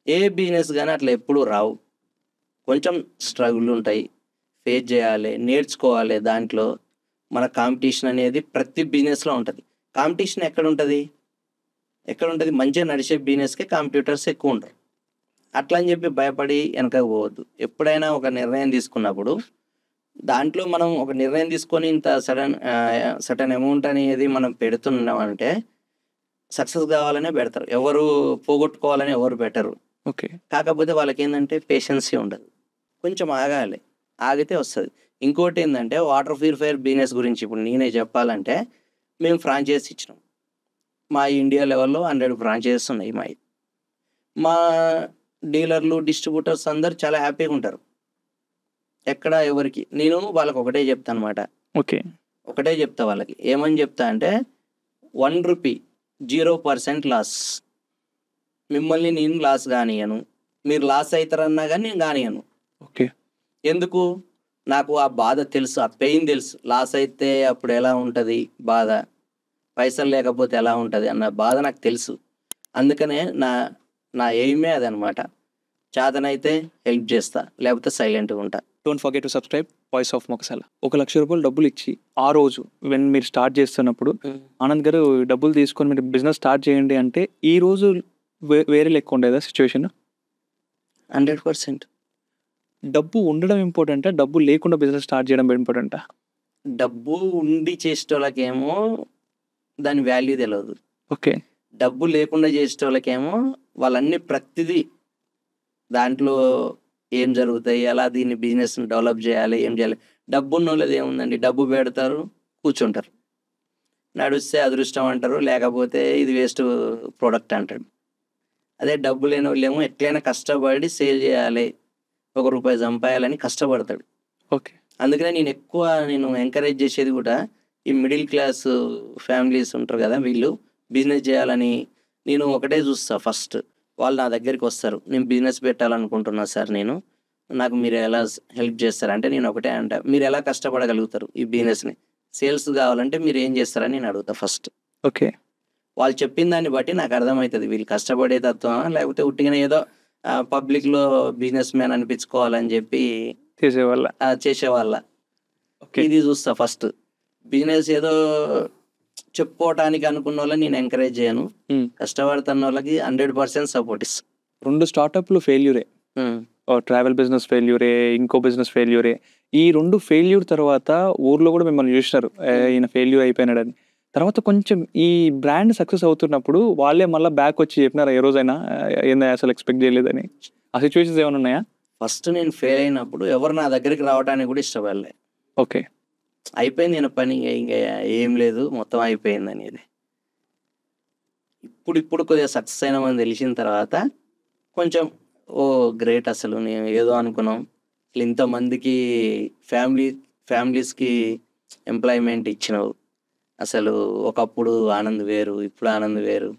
ఏ బిజినెస్ కానీ అట్లా ఎప్పుడు రావు. కొంచెం స్ట్రగుల్ ఉంటాయి, ఫేస్ చేయాలి, నేర్చుకోవాలి. దాంట్లో మన కాంపిటీషన్ అనేది ప్రతి బిజినెస్లో ఉంటుంది. కాంపిటీషన్ ఎక్కడ ఉంటుంది? మంచిగా నడిచే బిజినెస్కే కాంపిటీటర్స్ ఎక్కువ ఉంటారు. అట్లా అని చెప్పి భయపడి వెనకకు పోవద్దు. ఎప్పుడైనా ఒక నిర్ణయం తీసుకున్నప్పుడు దాంట్లో మనం ఒక నిర్ణయం తీసుకొని ఇంత సడన్ అమౌంట్ అనేది మనం పెడుతున్నామంటే సక్సెస్ కావాలనే పెడతారు. ఎవరు పోగొట్టుకోవాలని ఎవరు పెట్టరు. ఓకే. కాకపోతే వాళ్ళకి ఏంటంటే పేషెన్సీ ఉండదు, కొంచెం ఆగాలి, ఆగితే వస్తుంది. ఇంకోటి ఏంటంటే వాటర్ ప్యూరిఫైయర్ బిజినెస్ గురించి ఇప్పుడు నేనే చెప్పాలంటే, మేము ఫ్రాంచైజ్ ఇచ్చినాం. మా ఇండియా లెవెల్లో 100 ఫ్రాంచైజెస్ ఉన్నాయి మావి. మా డీలర్లు, డిస్ట్రిబ్యూటర్స్ అందరు చాలా హ్యాపీగా ఉంటారు. ఎక్కడ ఎవరికి నేను వాళ్ళకి ఒకటే చెప్తాను అనమాట. ఓకే. ఒకటే చెప్తా వాళ్ళకి. ఏమని చెప్తా అంటే 1 రూపీ 0% లాస్. మిమ్మల్ని నేను లాస్ కానియను, మీరు లాస్ అవుతారన్నా కానీ నేను కానియను. ఓకే. ఎందుకు? నాకు ఆ బాధ తెలుసు, ఆ పెయిన్ తెలుసు. లాస్ అయితే అప్పుడు ఎలా ఉంటుంది బాధ, పైసలు లేకపోతే ఎలా ఉంటుంది అన్న బాధ నాకు తెలుసు. అందుకనే నా ఎయిమే అదనమాట. చేతనైతే హెల్ప్ చేస్తా, లేకపోతే సైలెంట్గా ఉంటా. Don't forget to subscribe voice of Mogasala. 1 లక్ష రూపాయలు డబ్బులు ఇచ్చి ఆ రోజు మీరు స్టార్ట్ చేస్తున్నప్పుడు ఆనంద్ గారు డబ్బులు తీసుకొని మీరు బిజినెస్ స్టార్ట్ చేయండి అంటే ఈ రోజు వేరే లెక్క ఉండేదా సిచ్యువేషన్? 100%. డబ్బు ఉండడం ఇంపార్టెంటా, డబ్బు లేకుండా బిజినెస్ స్టార్ట్ చేయడం ఇంపార్టెంటా? డబ్బు ఉండి చేసేటోళ్ళకేమో దాని వాల్యూ తెలియదు. ఓకే. డబ్బు లేకుండా చేసేటోళ్ళకేమో వాళ్ళన్నీ ప్రతిదీ దాంట్లో ఏం జరుగుతాయి, ఎలా దీన్ని బిజినెస్ని డెవలప్ చేయాలి, ఏం చేయాలి. డబ్బు ఉన్నోళ్ళది ఏముందండి, డబ్బు పెడతారు, కూర్చుంటారు, నడుస్తే అదృష్టం అంటారు, లేకపోతే ఇది వేస్ట్ ప్రోడక్ట్ అంటాడు. అదే డబ్బు లేని వాళ్ళు ఏమో ఎట్లయినా కష్టపడి సేల్ చేయాలి, ₹1 సంపాయాలని కష్టపడతాడు. ఓకే. అందుకనే నేను ఎంకరేజ్ చేసేది కూడా ఈ మిడిల్ క్లాస్ ఫ్యామిలీస్ ఉంటారు కదా, వీళ్ళు బిజినెస్ చేయాలని నేను ఒకటే చూస్తా. ఫస్ట్ వాళ్ళు నా దగ్గరికి వస్తారు, నేను బిజినెస్ పెట్టాలనుకుంటున్నా సార్, నాకు మీరు ఎలా హెల్ప్ చేస్తారు అంటే నేను ఒకటే అంటా, మీరు ఎలా కష్టపడగలుగుతారు ఈ బిజినెస్ని, సేల్స్ కావాలంటే మీరు ఏం చేస్తారని నేను అడుగుతా ఫస్ట్. ఓకే. వాళ్ళు చెప్పిన దాన్ని బట్టి నాకు అర్థమవుతుంది వీళ్ళు కష్టపడే తత్వమా లేకపోతే ఉట్టిగానే ఏదో పబ్లిక్‌లో బిజినెస్ మ్యాన్ అనిపించుకోవాలని చెప్పి చేసేవాళ్ళ. చేసేవాళ్ళ. ఓకే. ఇది చూస్తా ఫస్ట్. బిజినెస్ ఏదో చెప్పుకోవటానికి అనుకున్నోళ్ళని నేను ఎంకరేజ్ చేయను. కష్టపడుతున్నోళ్ళకి 100% సపోర్ట్ ఇస్తా. 2 స్టార్టప్‌లు ఫెయిల్యూరే. ట్రావెల్ బిజినెస్ ఫెయిల్యూరే, ఇంకో బిజినెస్ ఫెయిల్యూరే. ఈ 2 ఫెయిల్యూర్ తర్వాత ఊర్లో కూడా మిమ్మల్ని చూసినారు. ఈయన ఫెయిల్యూర్ అయిపోయినాడని. తర్వాత కొంచెం ఈ బ్రాండ్ సక్సెస్ అవుతున్నప్పుడు వాళ్ళే మళ్ళీ బ్యాక్ వచ్చి చెప్పినారా ఏ రోజైనా ఏంది అసలు ఎక్స్పెక్ట్ చేయలేదని? ఆ సిచ్యువేషన్స్ ఏమైనా ఉన్నాయా? ఫస్ట్ నేను ఫెయిల్ అయినప్పుడు ఎవరు నా దగ్గరికి రావడానికి కూడా ఇష్టపడలే. ఓకే. అయిపోయింది ఈయన పని, ఇంకా ఏం లేదు, మొత్తం అయిపోయింది అనేది. ఇప్పుడు కొద్దిగా సక్సెస్ అయినామని తెలిసిన తర్వాత కొంచెం గ్రేట్, అసలు నేను ఏదో అనుకున్నాం, ఇంతమందికి ఫ్యామిలీస్కి ఎంప్లాయ్మెంట్ ఇచ్చినావు, అసలు ఒకప్పుడు ఆనంద్ వేరు, ఇప్పుడు ఆనంద్ వేరు,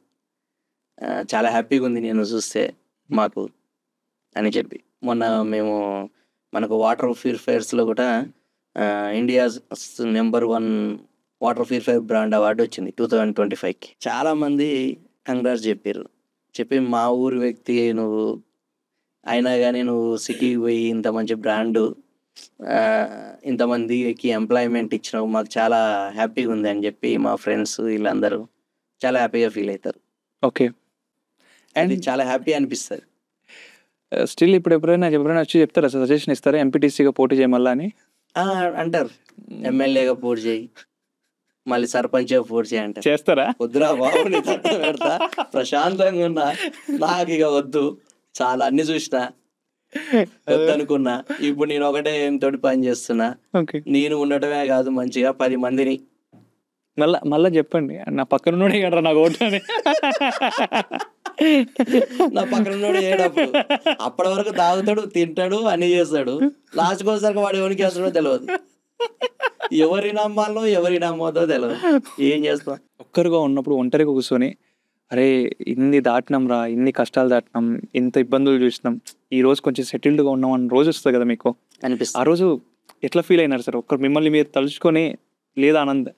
చాలా హ్యాపీగా ఉంది నేను చూస్తే మాకు అని చెప్పి. మొన్న మేము మనకు వాటర్ ప్యూరిఫైయర్స్లో కూడా India's #1 water purifier brand award వచ్చింది 2025కి. చాలామంది కంగ్రాట్స్ చెప్పి మా ఊరు వ్యక్తి నువ్వు, అయినా కానీ నువ్వు సిటీకి పోయి ఇంత మంచి బ్రాండు, ఇంతమందికి ఎంప్లాయ్మెంట్ ఇచ్చినావు, మాకు చాలా హ్యాపీగా ఉంది అని చెప్పి మా ఫ్రెండ్స్ వీళ్ళందరూ చాలా హ్యాపీగా ఫీల్ అవుతారు. ఓకే. అండ్ చాలా హ్యాపీ అనిపిస్తుంది. స్టిల్ ఇప్పుడు ఎవరైనా వచ్చి చెప్తారా, సజెషన్ ఇస్తారా ఎంపీటీసీగా పోటీ చేయమల్లా అని? అంటారు, ఎమ్మెల్యేగా పోటీ చేయి, మళ్ళీ సర్పంచ్గా పోటీ చేయి అంటారు. చేస్తారా? వద్దురా బాబు, నీ తట్టు పెడతా, ప్రశాంతంగా ఉన్నా, నాకు ఇక వద్దు, చాలా అన్ని చూసినా, వద్దనుకున్నా. ఇప్పుడు నేను ఒకటే తోటి పని చేస్తున్నా. నేను ఉండటమే కాదు, మంచిగా 10 మందిని మళ్ళా చెప్పండి, నా పక్కన ఉన్నోడే కదరా నాకు ఓటు అని. నా పక్కన ఉన్నోడు ఏడప్పుడు అప్పటి వరకు తాగుతాడు, తింటాడు, అన్ని చేస్తాడు. లాస్ట్కి వచ్చేసరికి వాడు ఎవరికి వేస్తాడో తెలియదు, ఎవరి నమ్మాలో ఎవరి నమ్మోదో తెలియదు. ఏం చేస్తాం? ఒక్కరుగా ఉన్నప్పుడు ఒంటరిగా కూర్చొని, అరే ఇన్ని దాటినాం రా, ఇన్ని కష్టాలు దాటినాం, ఇంత ఇబ్బందులు చూసినాం, ఈ రోజు కొంచెం సెటిల్డ్గా ఉన్నాం అని రోజు వస్తుంది కదా మీకు అనిపిస్తుంది. ఆ రోజు ఎట్లా ఫీల్ అయినారు సార్? ఒక్కరు మిమ్మల్ని మీరు తలుచుకొని, లేదా ఆనంద్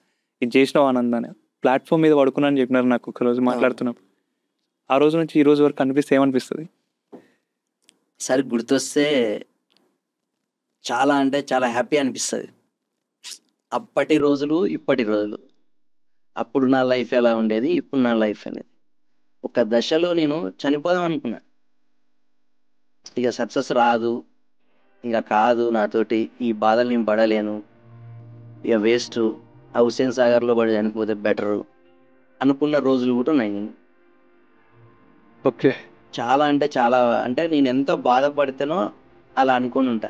ఇది చేసినావు ఆనంద్ అని ప్లాట్ఫామ్ మీద పడుకున్నా అని చెప్పినారు నాకు ఒకరోజు మాట్లాడుతున్నప్పుడు. ఆ రోజు నుంచి ఈ రోజు వరకు అనిపిస్తే ఏమనిపిస్తుంది? సరే, గుర్తొస్తే చాలా అంటే చాలా హ్యాపీ అనిపిస్తుంది. అప్పటి రోజులు, ఇప్పటి రోజులు, అప్పుడు నా లైఫ్ ఎలా ఉండేది, ఇప్పుడు నా లైఫ్ అనేది. ఒక దశలో నేను చనిపోదాం అనుకున్నా, ఇక సక్సెస్ రాదు, ఇక కాదు నాతోటి, ఈ బాధలు నేను పడలేను, ఇక వేస్ట్, హుస్సేన్ సాగర్లో పడి చనిపోతే బెటరు అనుకున్న రోజులు కూడా ఉన్నాయి. ఓకే. చాలా అంటే చాలా, అంటే నేను ఎంతో బాధపడితేనో అలా అనుకుని ఉంటా.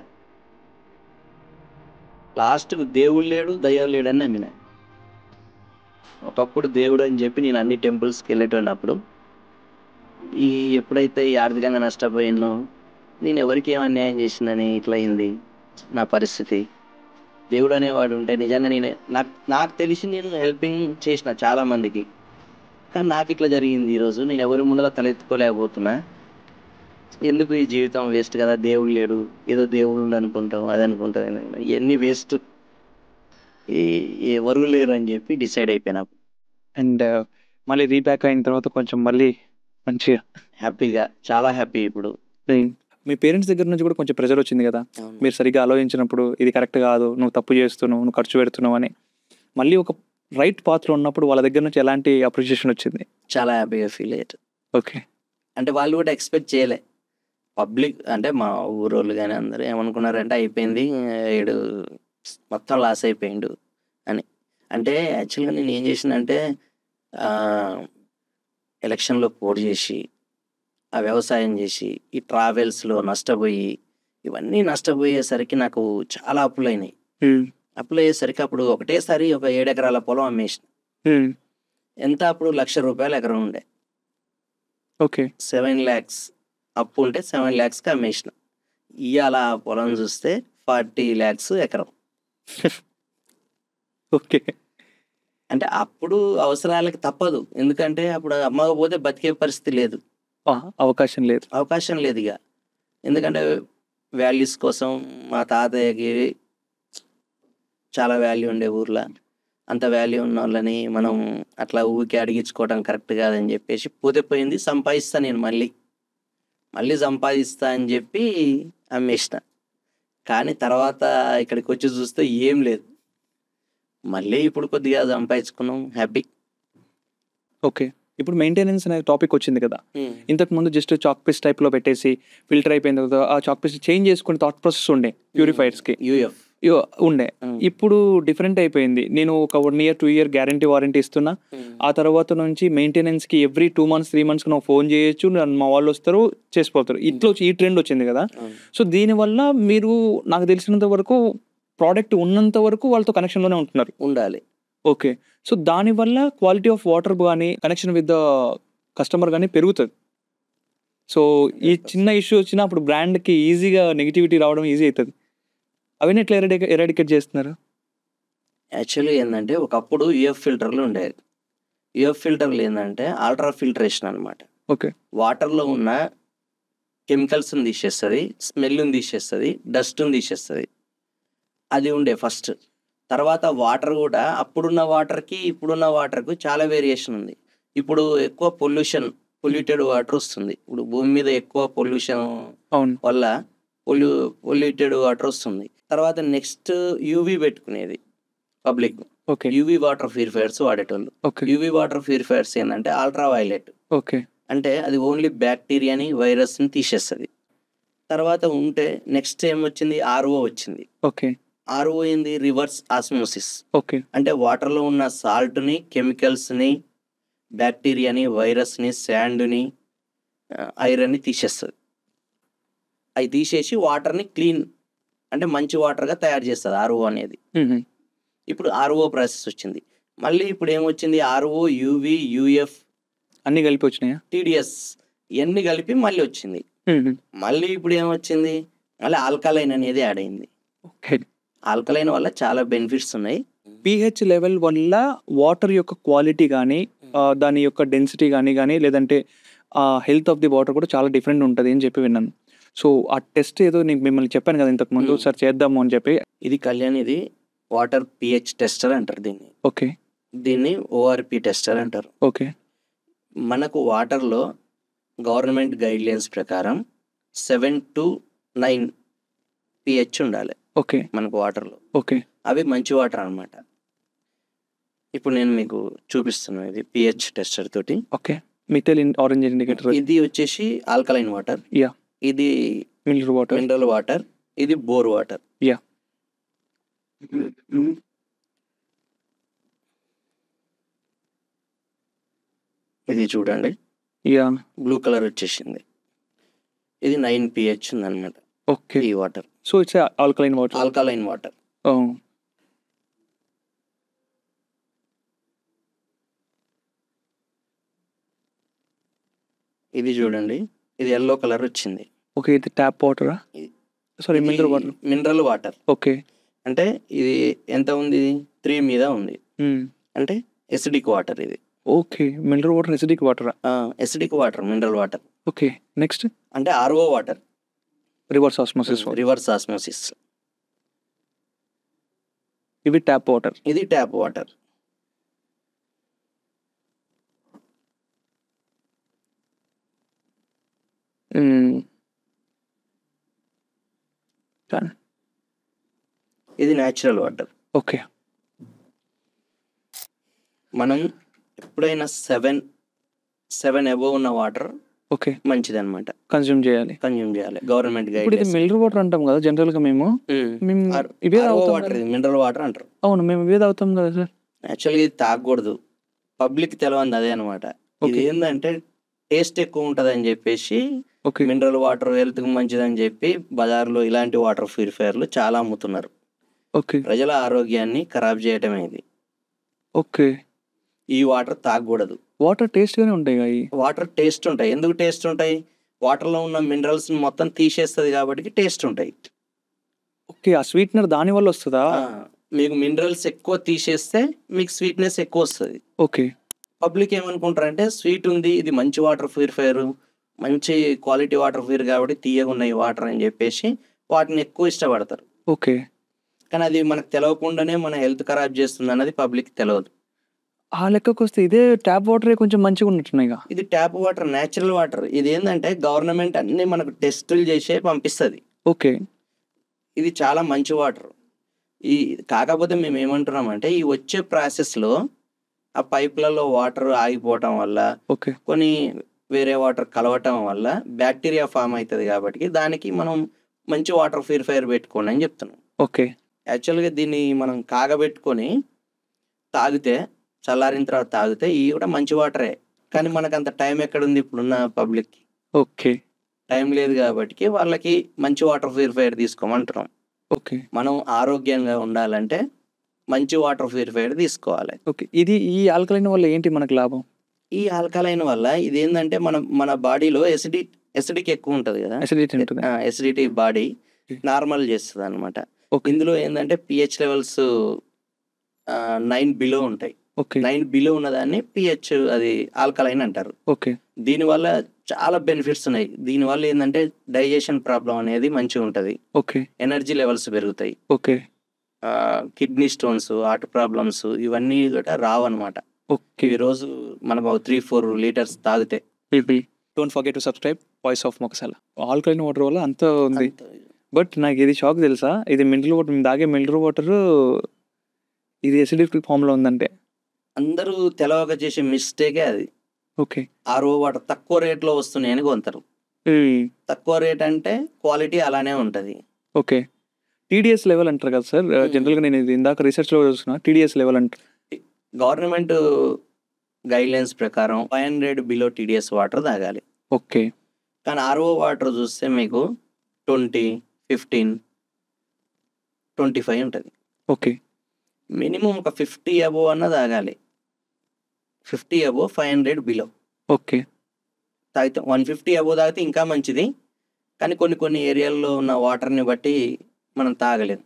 లాస్ట్కు దేవుడు లేడు, దయ్యం లేడని నమ్మిన. ఒకప్పుడు దేవుడు అని చెప్పి నేను అన్ని టెంపుల్స్కి వెళ్ళేటప్పుడు, ఎప్పుడైతే ఈ ఆర్థికంగా నష్టపోయినో, నేను ఎవరికి ఏం అన్యాయం చేసిందని ఇట్లా అయింది నా పరిస్థితి, దేవుడు అనేవాడు ఉంటే నిజంగా నాకు తెలిసి నేను హెల్పింగ్ చేసిన చాలామందికి, కానీ నాకు ఇట్లా జరిగింది. ఈరోజు నేను ఎవరి ముందర తలెత్తుకోలేకపోతున్నా. ఎందుకు ఈ జీవితం వేస్ట్ కదా, దేవుడు లేడు, ఏదో దేవుడు అనుకుంటాం, అది అనుకుంటాం, ఇవన్నీ వేస్ట్, ఎవరు లేరు అని చెప్పి డిసైడ్ అయిపోయినా. అండ్ మళ్ళీ రీబ్యాక్ అయిన తర్వాత కొంచెం మళ్ళీ మంచిగా హ్యాపీగా, చాలా హ్యాపీ. ఇప్పుడు మీ పేరెంట్స్ దగ్గర నుంచి కూడా కొంచెం ప్రెజర్ వచ్చింది కదా, మీరు సరిగ్గా ఆలోచించినప్పుడు ఇది కరెక్ట్ కాదు, నువ్వు తప్పు చేస్తున్నావు, నువ్వు ఖర్చు పెడుతున్నావు అని. మళ్ళీ ఒక రైట్ పాత్రలో ఉన్నప్పుడు వాళ్ళ దగ్గర నుంచి ఎలాంటి అప్రిషియేషన్ వచ్చింది? చాలా హ్యాపీగా ఫీల్ అయ్యారు. ఓకే. అంటే వాళ్ళు కూడా ఎక్స్పెక్ట్ చేయలే. పబ్లిక్ అంటే మా ఊరోళ్ళు కానీ అందరూ ఏమనుకున్నారంటే, అయిపోయింది వీడు మొత్తం లాస్ అయిపోయిండు అని. అంటే యాక్చువల్గా నేను ఏం చేసినంటే, ఎలక్షన్లో పోటీ చేసి, ఆ వ్యవసాయం చేసి, ఈ ట్రావెల్స్లో నష్టపోయి, ఇవన్నీ నష్టపోయేసరికి నాకు చాలా అప్పులైనాయి. అప్పులు అయ్యేసరికి అప్పుడు ఒకటేసారి ఒక 7 ఎకరాల పొలం అమ్మేసిన. ఎంత అప్పుడు ₹1,00,000 ఎకరం ఉండే. ఓకే. 7 lakhs అప్పు ఉంటే 7 lakhsకి అమ్మేసిన. ఇవాళ ఆ పొలం చూస్తే 40 lakhs ఎకరం. ఓకే. అంటే అప్పుడు అవసరాలకి తప్పదు, ఎందుకంటే అప్పుడు అమ్మకపోతే బతికే పరిస్థితి లేదు, అవకాశం లేదు ఇక. ఎందుకంటే వాల్యూస్ కోసం మా తాతయ్యకి చాలా వాల్యూ ఉండే ఊర్లో, అంత వాల్యూ ఉన్న వాళ్ళని మనం అట్లా ఊరికి అడిగించుకోవడం కరెక్ట్ కాదని చెప్పేసి పోతే పోయింది, సంపాదిస్తాను నేను మళ్ళీ. మళ్ళీ సంపాదిస్తా అని చెప్పి అమ్మేసిన. కానీ తర్వాత ఇక్కడికి వచ్చి చూస్తే ఏం లేదు. మళ్ళీ ఇప్పుడు కొద్దిగా సంపాదించుకున్నాం, హ్యాపీ. ఓకే. ఇప్పుడు మెయింటెనెన్స్ అనే టాపిక్ వచ్చింది కదా. ఇంతకు ముందు జస్ట్ చాక్ పీస్ టైప్లో పెట్టేసి ఫిల్టర్ అయిపోయిన తర్వాత ఆ చాక్ పీస్ చేంజ్ చేసుకునే థాట్ ప్రాసెస్ ఉండే ప్యూరిఫైర్స్కి యూఎఫ్ ఉండే. ఇప్పుడు డిఫరెంట్ అయిపోయింది. నేను ఒక 1 year 2 year గ్యారంటీ వారంటీ ఇస్తున్నా. ఆ తర్వాత నుంచి మెయింటెనెన్స్కి ఎవ్రీ 2 months 3 monthsకి నాకు ఫోన్ చేయొచ్చు, మా వాళ్ళు వస్తారు చేసిపోతారు. ఇట్లా ఈ ట్రెండ్ వచ్చింది కదా. సో దీనివల్ల మీరు నాకు తెలిసినంత వరకు ప్రోడక్ట్ ఉన్నంత వరకు వాళ్ళతో కనెక్షన్లోనే ఉంటున్నారు. ఉండాలి. ఓకే. సో దానివల్ల క్వాలిటీ ఆఫ్ వాటర్ కానీ కనెక్షన్ విత్ ద కస్టమర్ కానీ పెరుగుతుంది. సో ఈ చిన్న ఇష్యూ వచ్చినా అప్పుడు బ్రాండ్కి ఈజీగా నెగిటివిటీ రావడం ఈజీ అవుతుంది. అవన్నీ ఎట్లా ఎరాడికేట్ చేస్తున్నారు? యాక్చువల్లీ ఏంటంటే ఒకప్పుడు యూఎఫ్ ఫిల్టర్లు ఉండేది. యూఎఫ్ ఫిల్టర్లు ఏంటంటే అల్ట్రా ఫిల్టరేషన్ అనమాట. ఓకే. వాటర్లో ఉన్న కెమికల్స్ని తీసేస్తుంది, స్మెల్ని తీసేస్తుంది, డస్ట్ని తీసేస్తుంది. అది ఉండే ఫస్ట్. తర్వాత వాటర్ కూడా అప్పుడున్న వాటర్కి ఇప్పుడున్న వాటర్కి చాలా వేరియేషన్ ఉంది. ఇప్పుడు ఎక్కువ పొల్యూటెడ్ వాటర్ వస్తుంది. ఇప్పుడు భూమి మీద ఎక్కువ పొల్యూషన్ వల్ల పొల్యూటెడ్ వాటర్ వస్తుంది. తర్వాత నెక్స్ట్ యూవీ పెట్టుకునేది పబ్లిక్. యూవీ వాటర్ ప్యూరిఫైయర్స్ వాడేటోళ్ళు. యూవీ వాటర్ ప్యూరిఫైయర్స్ ఏంటంటే అల్ట్రా వైలెట్. ఓకే. అంటే అది ఓన్లీ బ్యాక్టీరియాని వైరస్ని తీసేస్తుంది. తర్వాత ఉంటే నెక్స్ట్ ఏమొచ్చింది, ఆర్ఓ వచ్చింది. ఓకే. ఆర్ఓ ఏంది, రివర్స్ ఆస్మోసిస్. ఓకే. అంటే వాటర్లో ఉన్న సాల్ట్ని, కెమికల్స్ని, బ్యాక్టీరియాని, వైరస్ని, శాండ్ని, ఐరన్ని తీసేస్తుంది. అవి తీసేసి వాటర్ని క్లీన్ అంటే మంచి వాటర్గా తయారు చేస్తుంది ఆర్ఓ అనేది. ఇప్పుడు ఆర్ఓ ప్రాసెస్ వచ్చింది. మళ్ళీ ఇప్పుడు ఏమొచ్చింది, ఆర్ఓ, యూవీ, యూఎఫ్ అన్ని కలిపి వచ్చినాయా, టీడీఎస్ ఇవన్నీ కలిపి మళ్ళీ వచ్చింది. మళ్ళీ ఇప్పుడు ఏమొచ్చింది, మళ్ళీ ఆల్కలైన్ అనేది యాడ్ అయింది. ఓకే. ఆల్కలైన్ వల్ల చాలా బెనిఫిట్స్ ఉన్నాయి. pH లెవెల్ వల్ల వాటర్ యొక్క క్వాలిటీ కానీ దాని యొక్క డెన్సిటీ కానీ లేదంటే హెల్త్ ఆఫ్ ది వాటర్ కూడా చాలా డిఫరెంట్ ఉంటుంది అని చెప్పి విన్నాను. సో ఆ టెస్ట్ ఏదో నేను మిమ్మల్ని చెప్పాను కదా ఇంతకు ముందు, సార్ చేద్దాము అని చెప్పి. ఇది కళ్యాణ్, ఇది వాటర్ pH టెస్టర్ అంటారు దీన్ని. ఓకే. దీన్ని ORP టెస్టర్ అంటారు. ఓకే. మనకు వాటర్లో గవర్నమెంట్ గైడ్లైన్స్ ప్రకారం 7 to 9 pH ఉండాలి. ఓకే. మనకు వాటర్లో. ఓకే. అవి మంచి వాటర్ అనమాట. ఇప్పుడు నేను మీకు చూపిస్తున్నాను ఇది pH టెస్టర్ తోటి. ఓకే. Methyl orange indicator. ఇది వచ్చేసి ఆల్కలైన్ వాటర్. యా. ఇది మినరల్ వాటర్. ఇది బోర్ వాటర్. యా. ఇది చూడండి. యా. బ్లూ కలర్ వచ్చేసింది. ఇది 9 pH ఉందన్నమాట. ఓకే. ఈ water. So it's alkaline water. Alkaline water. ఇది చూడండి, ఇది ఎల్లో కలర్ వచ్చింది. ఓకే. ఇది ట్యాప్ వాటరా? Sorry, mineral water. Mineral water. Okay. అంటే ఇది ఎంత ఉంది, 3 మీద ఉంది. అంటే ఎసిడిక్ వాటర్ ఇది. ఓకే. మినరల్ వాటర్ ఎసిడిక్ వాటరా? Acidic water, mineral water. Okay. Next అంటే RO water, reverse osmosis. Reverse osmosis. ఇవి ట్యాప్ వాటర్. ఇది ట్యాప్ వాటర్. ఇది న్యాచురల్ వాటర్. ఓకే. మనం ఎప్పుడైనా 7 అబోవ్ ఉన్న వాటర్ ఓకే మంచిది అనమాట, కన్జ్యూమ్ చేయాలి. గవర్నమెంట్ ఇప్పుడు ఇది మినరల్ వాటర్ అంటాం కదా జనరల్ గా, మేము ఇవే వాటర్, మినరల్ వాటర్ అంటారు. అవును, మేము ఇవే తాగుతాం కదా సార్. యాక్చువల్గా ఇది తాగకూడదు, పబ్లిక్ తెలియదు అదే అనమాట. ఇది ఏంటంటే టేస్ట్ ఎక్కువ ఉంటుంది అని చెప్పేసి మినరల్ వాటర్ హెల్త్ కి మంచిది అని చెప్పి బజార్లో ఇలాంటి వాటర్ ప్యూరిఫైయర్లు చాలా అమ్ముతున్నారు. ప్రజల ఆరోగ్యాన్ని ఖరాబ్ చేయటమే ఇది. ఓకే. ఈ వాటర్ తాగకూడదు. వాటర్ టేస్ట్ గానే ఉంటాయి. వాటర్ టేస్ట్ ఉంటాయి. ఎందుకు టేస్ట్ ఉంటాయి? వాటర్ లో ఉన్న మినరల్స్ మొత్తం తీసేస్తుంది కాబట్టి టేస్ట్ ఉంటాయి. ఓకే. ఆ స్వీట్నర్ దాని వల్ల వస్తుందా? మీకు మినరల్స్ ఎక్కువ తీసేస్తే మీకు స్వీట్నెస్ ఎక్కువ వస్తుంది. ఓకే. పబ్లిక్ ఏమనుకుంటారంటే స్వీట్ ఉంది, ఇది మంచి వాటర్ ప్యూరిఫైయర్, మంచి క్వాలిటీ వాటర్ ప్యూర్ కాబట్టి తీయగా ఉన్నాయి వాటర్ అని చెప్పేసి వాటిని ఎక్కువ ఇష్టపడతారు. ఓకే. కానీ అది మనకు తెలియకుండానే మన హెల్త్ ఖరాబ్ చేస్తుంది అన్నది పబ్లిక్ తెలియదు. ఆ లెక్కకొస్తే ఇదే ట్యాప్ వాటరే కొంచెం మంచిగా ఉన్నట్టున్నాయిగా. ఇది ట్యాప్ వాటర్, న్యాచురల్ వాటర్. ఇది ఏంటంటే గవర్నమెంట్ అన్ని మనకు టెస్టులు చేసే పంపిస్తుంది. ఓకే. ఇది చాలా మంచి వాటర్. ఈ కాకపోతే మేము ఏమంటున్నామంటే ఈ వచ్చే ప్రాసెస్లో ఆ పైపులలో వాటర్ ఆగిపోవటం వల్ల, ఓకే. కొన్ని వేరే వాటర్ కలవటం వల్ల బ్యాక్టీరియా ఫామ్ అవుతుంది. కాబట్టి దానికి మనం మంచి వాటర్ ప్యూరిఫైయర్ పెట్టుకోండి అని చెప్తున్నాం. ఓకే. యాక్చువల్గా దీన్ని మనం కాగబెట్టుకొని తాగితే, చల్లారిన తర్వాత తాగితే ఇవి కూడా మంచి వాటరే. కానీ మనకు అంత టైం ఎక్కడుంది ఇప్పుడున్న పబ్లిక్కి? ఓకే. టైం లేదు కాబట్టి వాళ్ళకి మంచి వాటర్ ప్యూరిఫైయర్ తీసుకోమంటున్నాం. ఓకే. మనం ఆరోగ్యంగా ఉండాలంటే మంచి వాటర్ ప్యూరిఫైయర్ తీసుకోవాలి. ఓకే. ఈ ఆల్కలైన్ వల్ల ఏంటి మనకు లాభం? ఈ ఆల్కలైన్ వల్ల ఇదేంటంటే మన బాడీలో ఎసిడిక్ ఎక్కువ ఉంటుంది కదా, అసిడిటీ ఉంటుంది. ఎసిడిటీ బాడీ నార్మల్ చేస్తుంది అనమాట. ఓకే. ఇందులో ఏంటంటే పిహెచ్ లెవెల్స్ 9 బిలో ఉంటాయి. ఓకే. 9 బిలో ఉన్నదాన్ని పిహెచ్, అది ఆల్కలైన్ అంటారు. ఓకే. దీనివల్ల చాలా బెనిఫిట్స్ ఉన్నాయి. దీనివల్ల ఏంటంటే డైజెషన్ ప్రాబ్లం అనేది మంచిగా ఉంటుంది. ఓకే. ఎనర్జీ లెవెల్స్ పెరుగుతాయి. Okay. Kidney stones, heart problems ఇవన్నీ కూడా రావన్నమాట. ఓకే. ఈ రోజు మనం 3-4 లీటర్స్ తాగితే. Don't forget to subscribe voice of Mogasala. Alkaline water వల్ల అంత ఉంది. అంత బట్ నాకు ఇది షాక్ తెలుసా, ఇది మినరల్ వాటర్, మేము తాగే మినరల్ వాటర్ ఇది ఎసిడిక్ ఫామ్లో ఉందంటే. అందరూ తెలవక చేసే మిస్టేకే అది. ఓకే. ఆర్ఓ వాటర్ తక్కువ రేట్లో వస్తున్నాయని కొంటారు. తక్కువ రేట్ అంటే క్వాలిటీ అలానే ఉంటుంది. ఓకే. టీడీఎస్ లెవెల్ అంటారు కదా సార్, జనరల్గా నేను ఇది ఇందాక రీసెర్చ్లో చూస్తున్నా, టీడీఎస్ లెవెల్ అంటారు. గవర్నమెంట్ గైడ్లైన్స్ ప్రకారం 500 బిలో టీడీఎస్ వాటర్ తాగాలి. ఓకే. కానీ ఆర్ఓ వాటర్ చూస్తే మీకు 20, 15, 25 ఉంటుంది. ఓకే. మినిమం ఒక 50 అబోవ్ అన్న తాగాలి. 50 అబోవ్, 500 బిలో ఓకే. తాగితే 150 అబోవ్ తాగితే ఇంకా మంచిది. కానీ కొన్ని ఏరియాల్లో ఉన్న వాటర్ని బట్టి మనం తాగలేము.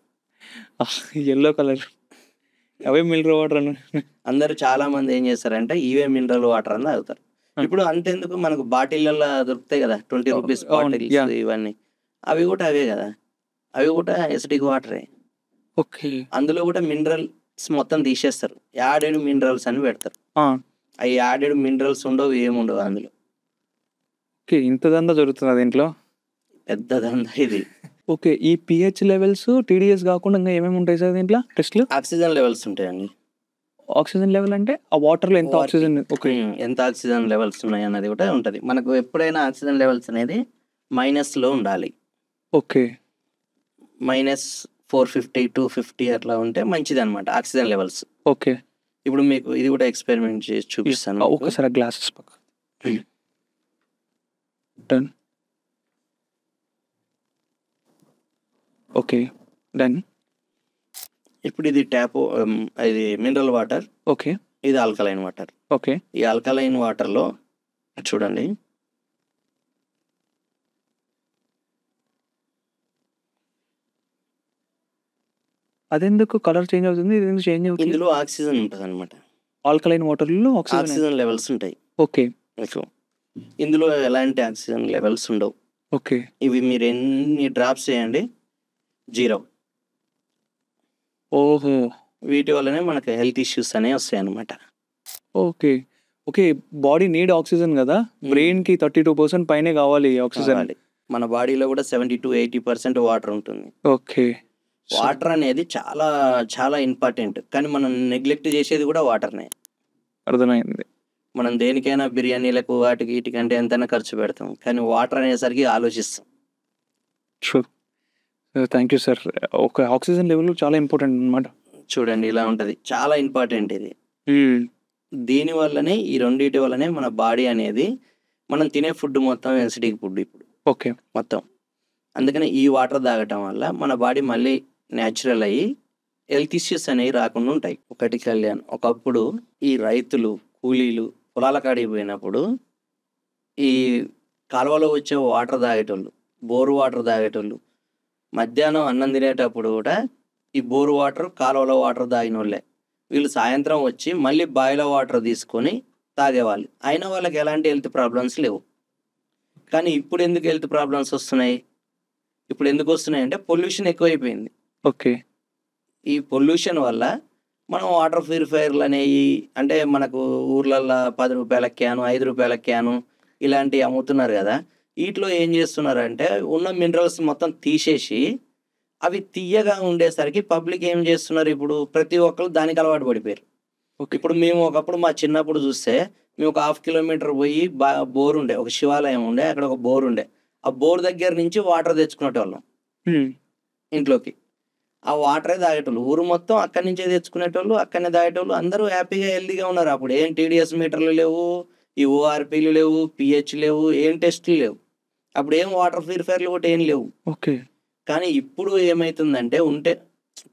ఎల్లో కలర్ అవే మినరల్ వాటర్ అని. అందరూ చాలా మంది ఏం చేస్తారంటే ఇవే మినరల్ వాటర్ అని తాగుతారు. ఇప్పుడు అంతెందుకు, మనకు బాటిళ్ళల్లో దొరుకుతాయి కదా 20 రూపీస్ బాటిల్స్, ఇవన్నీ అవి కూడా అవే కదా, అవి కూడా ఎసిడిక్ వాటరే. ఓకే. అందులో కూడా మినరల్స్ మొత్తం తీసేస్తారు, యాడెడ్ మినరల్స్ అని పెడతారు. అవి యాడెడ్ మినరల్స్ ఉండవు, ఏముండవు అందులో. ఓకే. ఇంత దందా జరుగుతుంది దీంట్లో, పెద్ద దందా ఇది. ఓకే. ఈ పిహెచ్ లెవెల్స్ టీడీఎస్ కాకుండా ఇంకా ఏమేమి ఉంటాయి సార్ దీంట్లో టెస్ట్లు? ఆక్సిజన్ లెవెల్స్ ఉంటాయండి. ఆక్సిజన్ లెవెల్ అంటే ఆ వాటర్లో ఎంత ఆక్సిజన్, ఓకే, ఎంత ఆక్సిజన్ లెవెల్స్ ఉన్నాయి అన్నది కూడా ఉంటుంది. మనకు ఎప్పుడైనా ఆక్సిజన్ లెవెల్స్ అనేది మైనస్లో ఉండాలి. ఓకే. -450, 250 అట్లా ఉంటే మంచిది అనమాట ఆక్సిజన్ లెవెల్స్. ఓకే. ఇప్పుడు మీకు ఇది కూడా ఎక్స్పెరిమెంట్ చేసి చూపిస్తాను. ఒకసారి గ్లాసెస్ పక్క డన్. Okay, done. ఇప్పుడు ఇది ఇది మినరల్ వాటర్, ఓకే. ఇది ఆల్కలైన్ వాటర్. ఓకే. ఈ ఆల్కలైన్ వాటర్లో చూడండి, అదెందుకు కలర్ చేంజ్ అవుతుంది, ఇది ఎందుకు చేంజ్ అవుతుంది? ఇందులో ఆక్సిజన్ ఉంటుంది అనమాట. ఆల్కలైన్ వాటర్లో ఆక్సిజన్ లెవెల్స్ ఉంటాయి. ఓకే. ఇందులో ఎలాంటి ఆక్సిజన్ లెవెల్స్ ఉండవు. ఓకే. ఇవి మీరు ఎన్ని డ్రాప్స్ చేయండి, 0. ఓహో. వీటి వల్లనే మనకు హెల్త్ ఇష్యూస్ అనేవి వస్తాయి అన్నమాట. Okay. Okay. Body need oxygen కదా, బ్రెయిన్కి 32% పైనే కావాలి ఆక్సిజన్. మన బాడీలో కూడా 70-80% వాటర్ ఉంటుంది. ఓకే. వాటర్ అనేది చాలా చాలా ఇంపార్టెంట్. కానీ మనం నెగ్లెక్ట్ చేసేది కూడా వాటర్నే. అర్థమైంది. మనం దేనికైనా బిర్యానీలకు వాటికి వీటికంటే ఎంతైనా ఖర్చు పెడతాం, కానీ వాటర్ అనేసరికి ఆలోచిస్తాం. Sure, thank you sir. ఒక ఆక్సిజన్ లెవెల్ చాలా ఇంపార్టెంట్ అనమాట. చూడండి ఇలా ఉంటుంది, చాలా ఇంపార్టెంట్ ఇది. దీనివల్లనే, ఈ రెండింటి వల్లనే మన బాడీ అనేది, మనం తినే ఫుడ్ మొత్తం ఎసిడిక్ ఫుడ్ ఇప్పుడు. ఓకే. మొత్తం అందుకని ఈ వాటర్ తాగటం వల్ల మన బాడీ మళ్ళీ న్యాచురల్ అయ్యి హెల్త్ ఇష్యూస్ అనేవి రాకుండా ఉంటాయి. ఒకటి కళ్యాణ్, ఒకప్పుడు ఈ రైతులు, కూలీలు పొలాల కాడికి పోయినప్పుడు ఈ కాలువలో వచ్చే వాటర్ తాగేటోళ్ళు, బోరు వాటర్ తాగేటోళ్ళు. మధ్యాహ్నం అన్నం తినేటప్పుడు కూడా ఈ బోరు వాటర్, కాలువలో వాటర్ తాగిన వాళ్ళే. వీళ్ళు సాయంత్రం వచ్చి మళ్ళీ బావిలో వాటర్ తీసుకొని తాగేవాళ్ళు. అయినా వాళ్ళకి ఎలాంటి హెల్త్ ప్రాబ్లమ్స్ లేవు. కానీ ఇప్పుడు ఎందుకు హెల్త్ ప్రాబ్లమ్స్ వస్తున్నాయి? ఇప్పుడు ఎందుకు వస్తున్నాయి అంటే పొల్యూషన్ ఎక్కువైపోయింది. ఓకే. ఈ పొల్యూషన్ వల్ల మనం వాటర్ ప్యూరిఫైయర్లు అనేవి అంటే మనకు ఊర్లల్లో ₹10 క్యాను, ₹5 క్యాను ఇలాంటివి అమ్ముతున్నారు కదా. వీటిలో ఏం చేస్తున్నారంటే ఉన్న మినరల్స్ మొత్తం తీసేసి అవి తియ్యగా ఉండేసరికి పబ్లిక్ ఏం చేస్తున్నారు, ఇప్పుడు ప్రతి ఒక్కరు దానికి అలవాటు పడిపోయారు. ఓకే. ఇప్పుడు మేము ఒకప్పుడు మా చిన్నప్పుడు చూస్తే మేము ఒక 1/2 కిలోమీటర్ పోయి బోర్ ఉండే, ఒక శివాలయం ఉండే, అక్కడ ఒక బోర్ ఉండే. ఆ బోర్ దగ్గర నుంచి వాటర్ తెచ్చుకునేటోళ్ళం హ్మ్. ఇంట్లోకి. ఆ వాటరే తాగేటోళ్ళు. ఊరు మొత్తం అక్కడి నుంచే తెచ్చుకునేటోళ్ళు, అక్కడనే తాగేటోళ్ళు. అందరూ హ్యాపీగా, హెల్తీగా ఉన్నారు. అప్పుడు ఏం టీడీఎస్ మీటర్లు లేవు, ఈ ఓఆర్‌పీలు లేవు, పీహెచ్ లేవు, ఏం టెస్టులు లేవు. అప్పుడు ఏం వాటర్ ప్యూరిఫైయర్లు కూడా ఏం లేవు. ఓకే. కానీ ఇప్పుడు ఏమైతుందంటే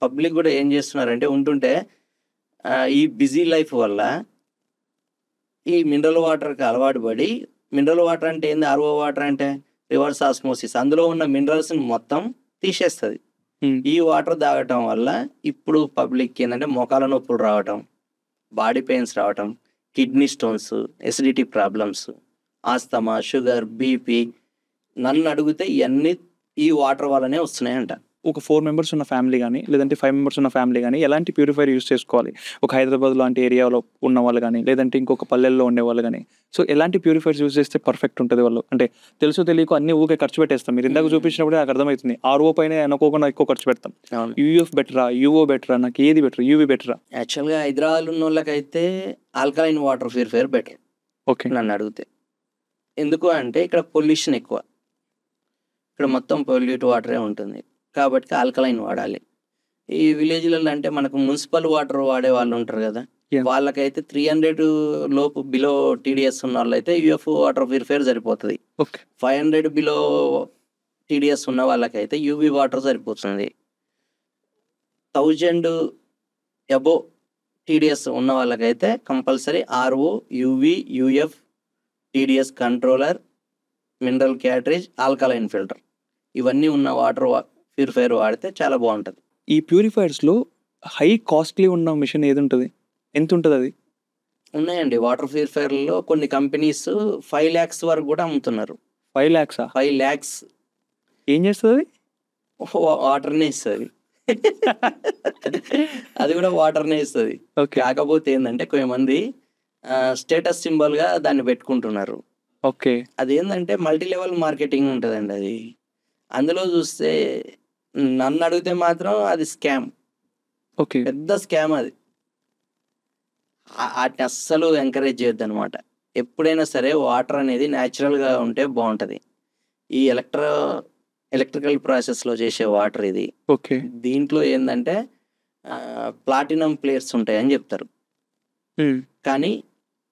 పబ్లిక్ కూడా ఏం చేస్తున్నారంటే ఉంటుంటే ఈ బిజీ లైఫ్ వల్ల ఈ మినరల్ వాటర్‌కి అలవాటు పడి, మినరల్ వాటర్ అంటే ఏంది? ఆర్ఓ వాటర్ అంటే రివర్స్ ఆస్మోసిస్. అందులో ఉన్న మినరల్స్‌ని మొత్తం తీసేస్తది. హ్మ్. ఈ వాటర్ తాగటం వల్ల ఇప్పుడు పబ్లిక్‌కి ఏందంటే మోకాళ్ళ నొప్పులు రావటం, బాడీ పెయిన్స్ రావటం, kidney stones, acidity problems, asthma, sugar, BP. నన్ను అడిగితే ఇయన్నీ ఈ వాటర్ వల్లనే వస్తున్నాయంట. ఒక 4 మెంబర్స్ ఉన్న ఫ్యామిలీ గానీ, లేదంటే 5 మెంబర్స్ ఉన్న ఫ్యామిలీ గానీ, ఎలాంటి ప్యూరిఫైయర్ యూజ్ చేసుకోవాలి? ఒక హైదరాబాద్ లాంటి ఏరియాలో ఉన్నవాళ్ళు గానీ, లేదంటే ఇంకొక పల్లెల్లో ఉండేవాళ్ళు గానీ, సో ఎలాంటి ప్యూరిఫైయర్స్ యూజ్ చేస్తే పర్ఫెక్ట్ ఉంటది వాళ్ళు? అంటే తెలుసో తెలియకో అన్నీ ఊకే ఖర్చు పెట్టేస్తాం. మీరు ఇందాక చూపించినప్పుడే నాకు అర్థమవుతుంది. ఆర్ఓ పైనే అనుకోకుండా ఎక్కువ ఖర్చు పెడతాం. అవును. యూఎఫ్ బెటరా? యూఓ బెటరా? నాకు ఏది బెటర్? యూవీ బెటరా? యాక్చువల్‌గా హైదరాబాద్‌లో ఉన్నోళ్ళకైతే alkaline water purifier better okay. నన్ను అడిగితే. ఎందుకు అంటే ఇక్కడ పొల్యూషన్ ఎక్కువ. ఇక్కడ మొత్తం పొల్యూట్ వాటరే ఉంటుంది. కాబట్టి ఆల్కలైన్ వాడాలి. ఈ విలేజ్‌లలో అంటే మనకు మున్సిపల్ వాటర్ వాడే వాళ్ళు ఉంటారు కదా. యాహ్! వాళ్ళకైతే 300 లోపు బిలో టీడీఎస్ ఉన్నోళ్ళైతే యూఎఫ్ఓ వాటర్ ప్యూరిఫైయర్ సరిపోతది. ఓకే. 500 బిలో టీడీఎస్ ఉన్న వాళ్ళకైతే యూవీ వాటర్ సరిపోతుంది. 1000 అబోవ్ టీడీఎస్ ఉన్న వాళ్ళకైతే compulsory RO, UV, UF, TDS controller, mineral cartridge, alkaline filter ఇవన్నీ ఉన్న వాటర్ ప్యూరిఫైయర్ వాడితే చాలా బాగుంటది. ఈ ప్యూరిఫైయర్స్‌లో హై కాస్ట్‌లీ ఉన్న మిషన్ ఏదుంటది? ఎంతుంటదది? ఉన్నాయండి. వాటర్ ప్యూరిఫైయర్‌లో కొన్ని కంపెనీస్ 5,00,000 వరకు కూడా అమ్ముతున్నారు. 5 లాక్సా? 5,00,000 ఏం చేస్తదది? వాటర్‌నే ఇస్తది. అది కూడా వాటర్‌నే ఇస్తది. ఓకే. కాకపోతే ఏందంటే కొంతమంది స్టేటస్ సింబల్‌గా దాన్ని పెట్టుకుంటున్నారు. ఓకే. అదేందంటే మల్టీ లెవెల్ మార్కెటింగ్ ఉంటదండి అది. అందులో చూస్తే నన్ను అడిగితే మాత్రం అది స్కామ్. ఓకే. పెద్ద స్కామ్ అది. ఆటిని అస్సలు ఎంకరేజ్ చేయొద్దనమాట. ఎప్పుడైనా సరే వాటర్ అనేది న్యాచురల్‌గా ఉంటే బావుంటది. ఈ ఎలక్ట్రికల్ ప్రాసెస్‌లో చేసే వాటర్ ఇది. ఓకే. దీంట్లో ఏందంటే ప్లాటినం ప్లేట్స్ ఉంటాయని చెప్తారు. హ్మ్. కానీ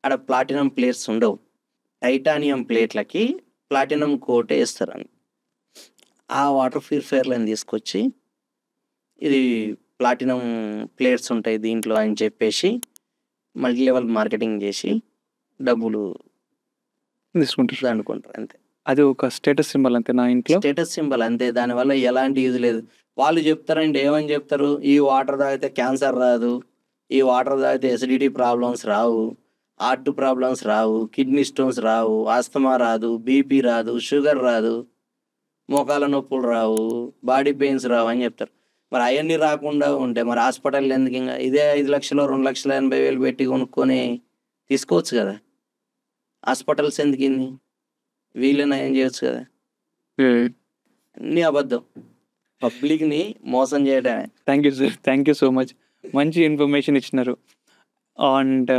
ఆడ ప్లాటినం ప్లేట్స్ ఉండవు. టైటానియం ప్లేట్లకి ప్లాటినం కోట్ ఏస్తారని. ఆ వాటర్ ప్యూరిఫైయర్‌లని తీసుకొచ్చి ఇది ప్లాటినం ప్లేట్స్ ఉంటాయి దీంట్లో అని చెప్పేసి మల్టీ లెవెల్ మార్కెటింగ్ చేసి డబ్బులు తీసుకుంటారు. దండుకుంటారు అంతే. అది ఒక స్టేటస్ సింబల్ అంతేనా ఇంట్లో? స్టేటస్ సింబల్ అంతే. దానివల్ల ఎలాంటి యూజ్ లేదు. వాళ్ళు చెప్తారండి, ఏమని చెప్తారు, ఈ వాటర్ తాగితే క్యాన్సర్ రాదు, ఈ వాటర్ తాగితే ఎసిడిటీ ప్రాబ్లమ్స్ రావు, హార్ట్ ప్రాబ్లమ్స్ రావు, కిడ్నీ స్టోన్స్ రావు, ఆస్తమా రాదు, బీపీ రాదు, షుగర్ రాదు, మోకాళ్ళ నొప్పులు రావు, బాడీ పెయిన్స్ రావు అని చెప్తారు. మరి అవన్నీ రాకుండా ఉంటే మరి హాస్పిటల్ ఎందుకు? ఇంకా ఇదే 5,00,000 2,80,000 పెట్టి కొనుక్కొని తీసుకోవచ్చు కదా. హాస్పిటల్స్ ఎందుకు ఇన్ని? వీళ్ళైనా ఏం చేయొచ్చు కదా. అన్నీ అబద్ధం. పబ్లిక్‌ని మోసం చేయడమే. Thank you sir. Thank you so much. మంచి ఇన్ఫర్మేషన్ ఇచ్చినారు. అండ్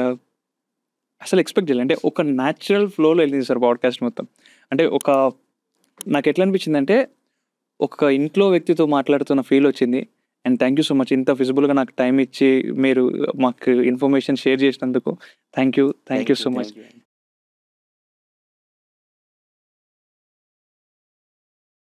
అసలు ఎక్స్‌పెక్ట్ చేయలే. అంటే ఒక న్యాచురల్ ఫ్లోలో వెళ్ళింది సార్ పాడ్‌కాస్ట్ మొత్తం. అంటే నాకు ఎట్లా అనిపించిందంటే ఒక ఇంట్లో వ్యక్తితో మాట్లాడుతున్న ఫీల్ వచ్చింది. And thank you so much. ఇంత విజిబుల్‌గా నాకు టైం ఇచ్చి మీరు మాకు ఇన్ఫర్మేషన్ షేర్ చేసినందుకు thank you so much. Thank you.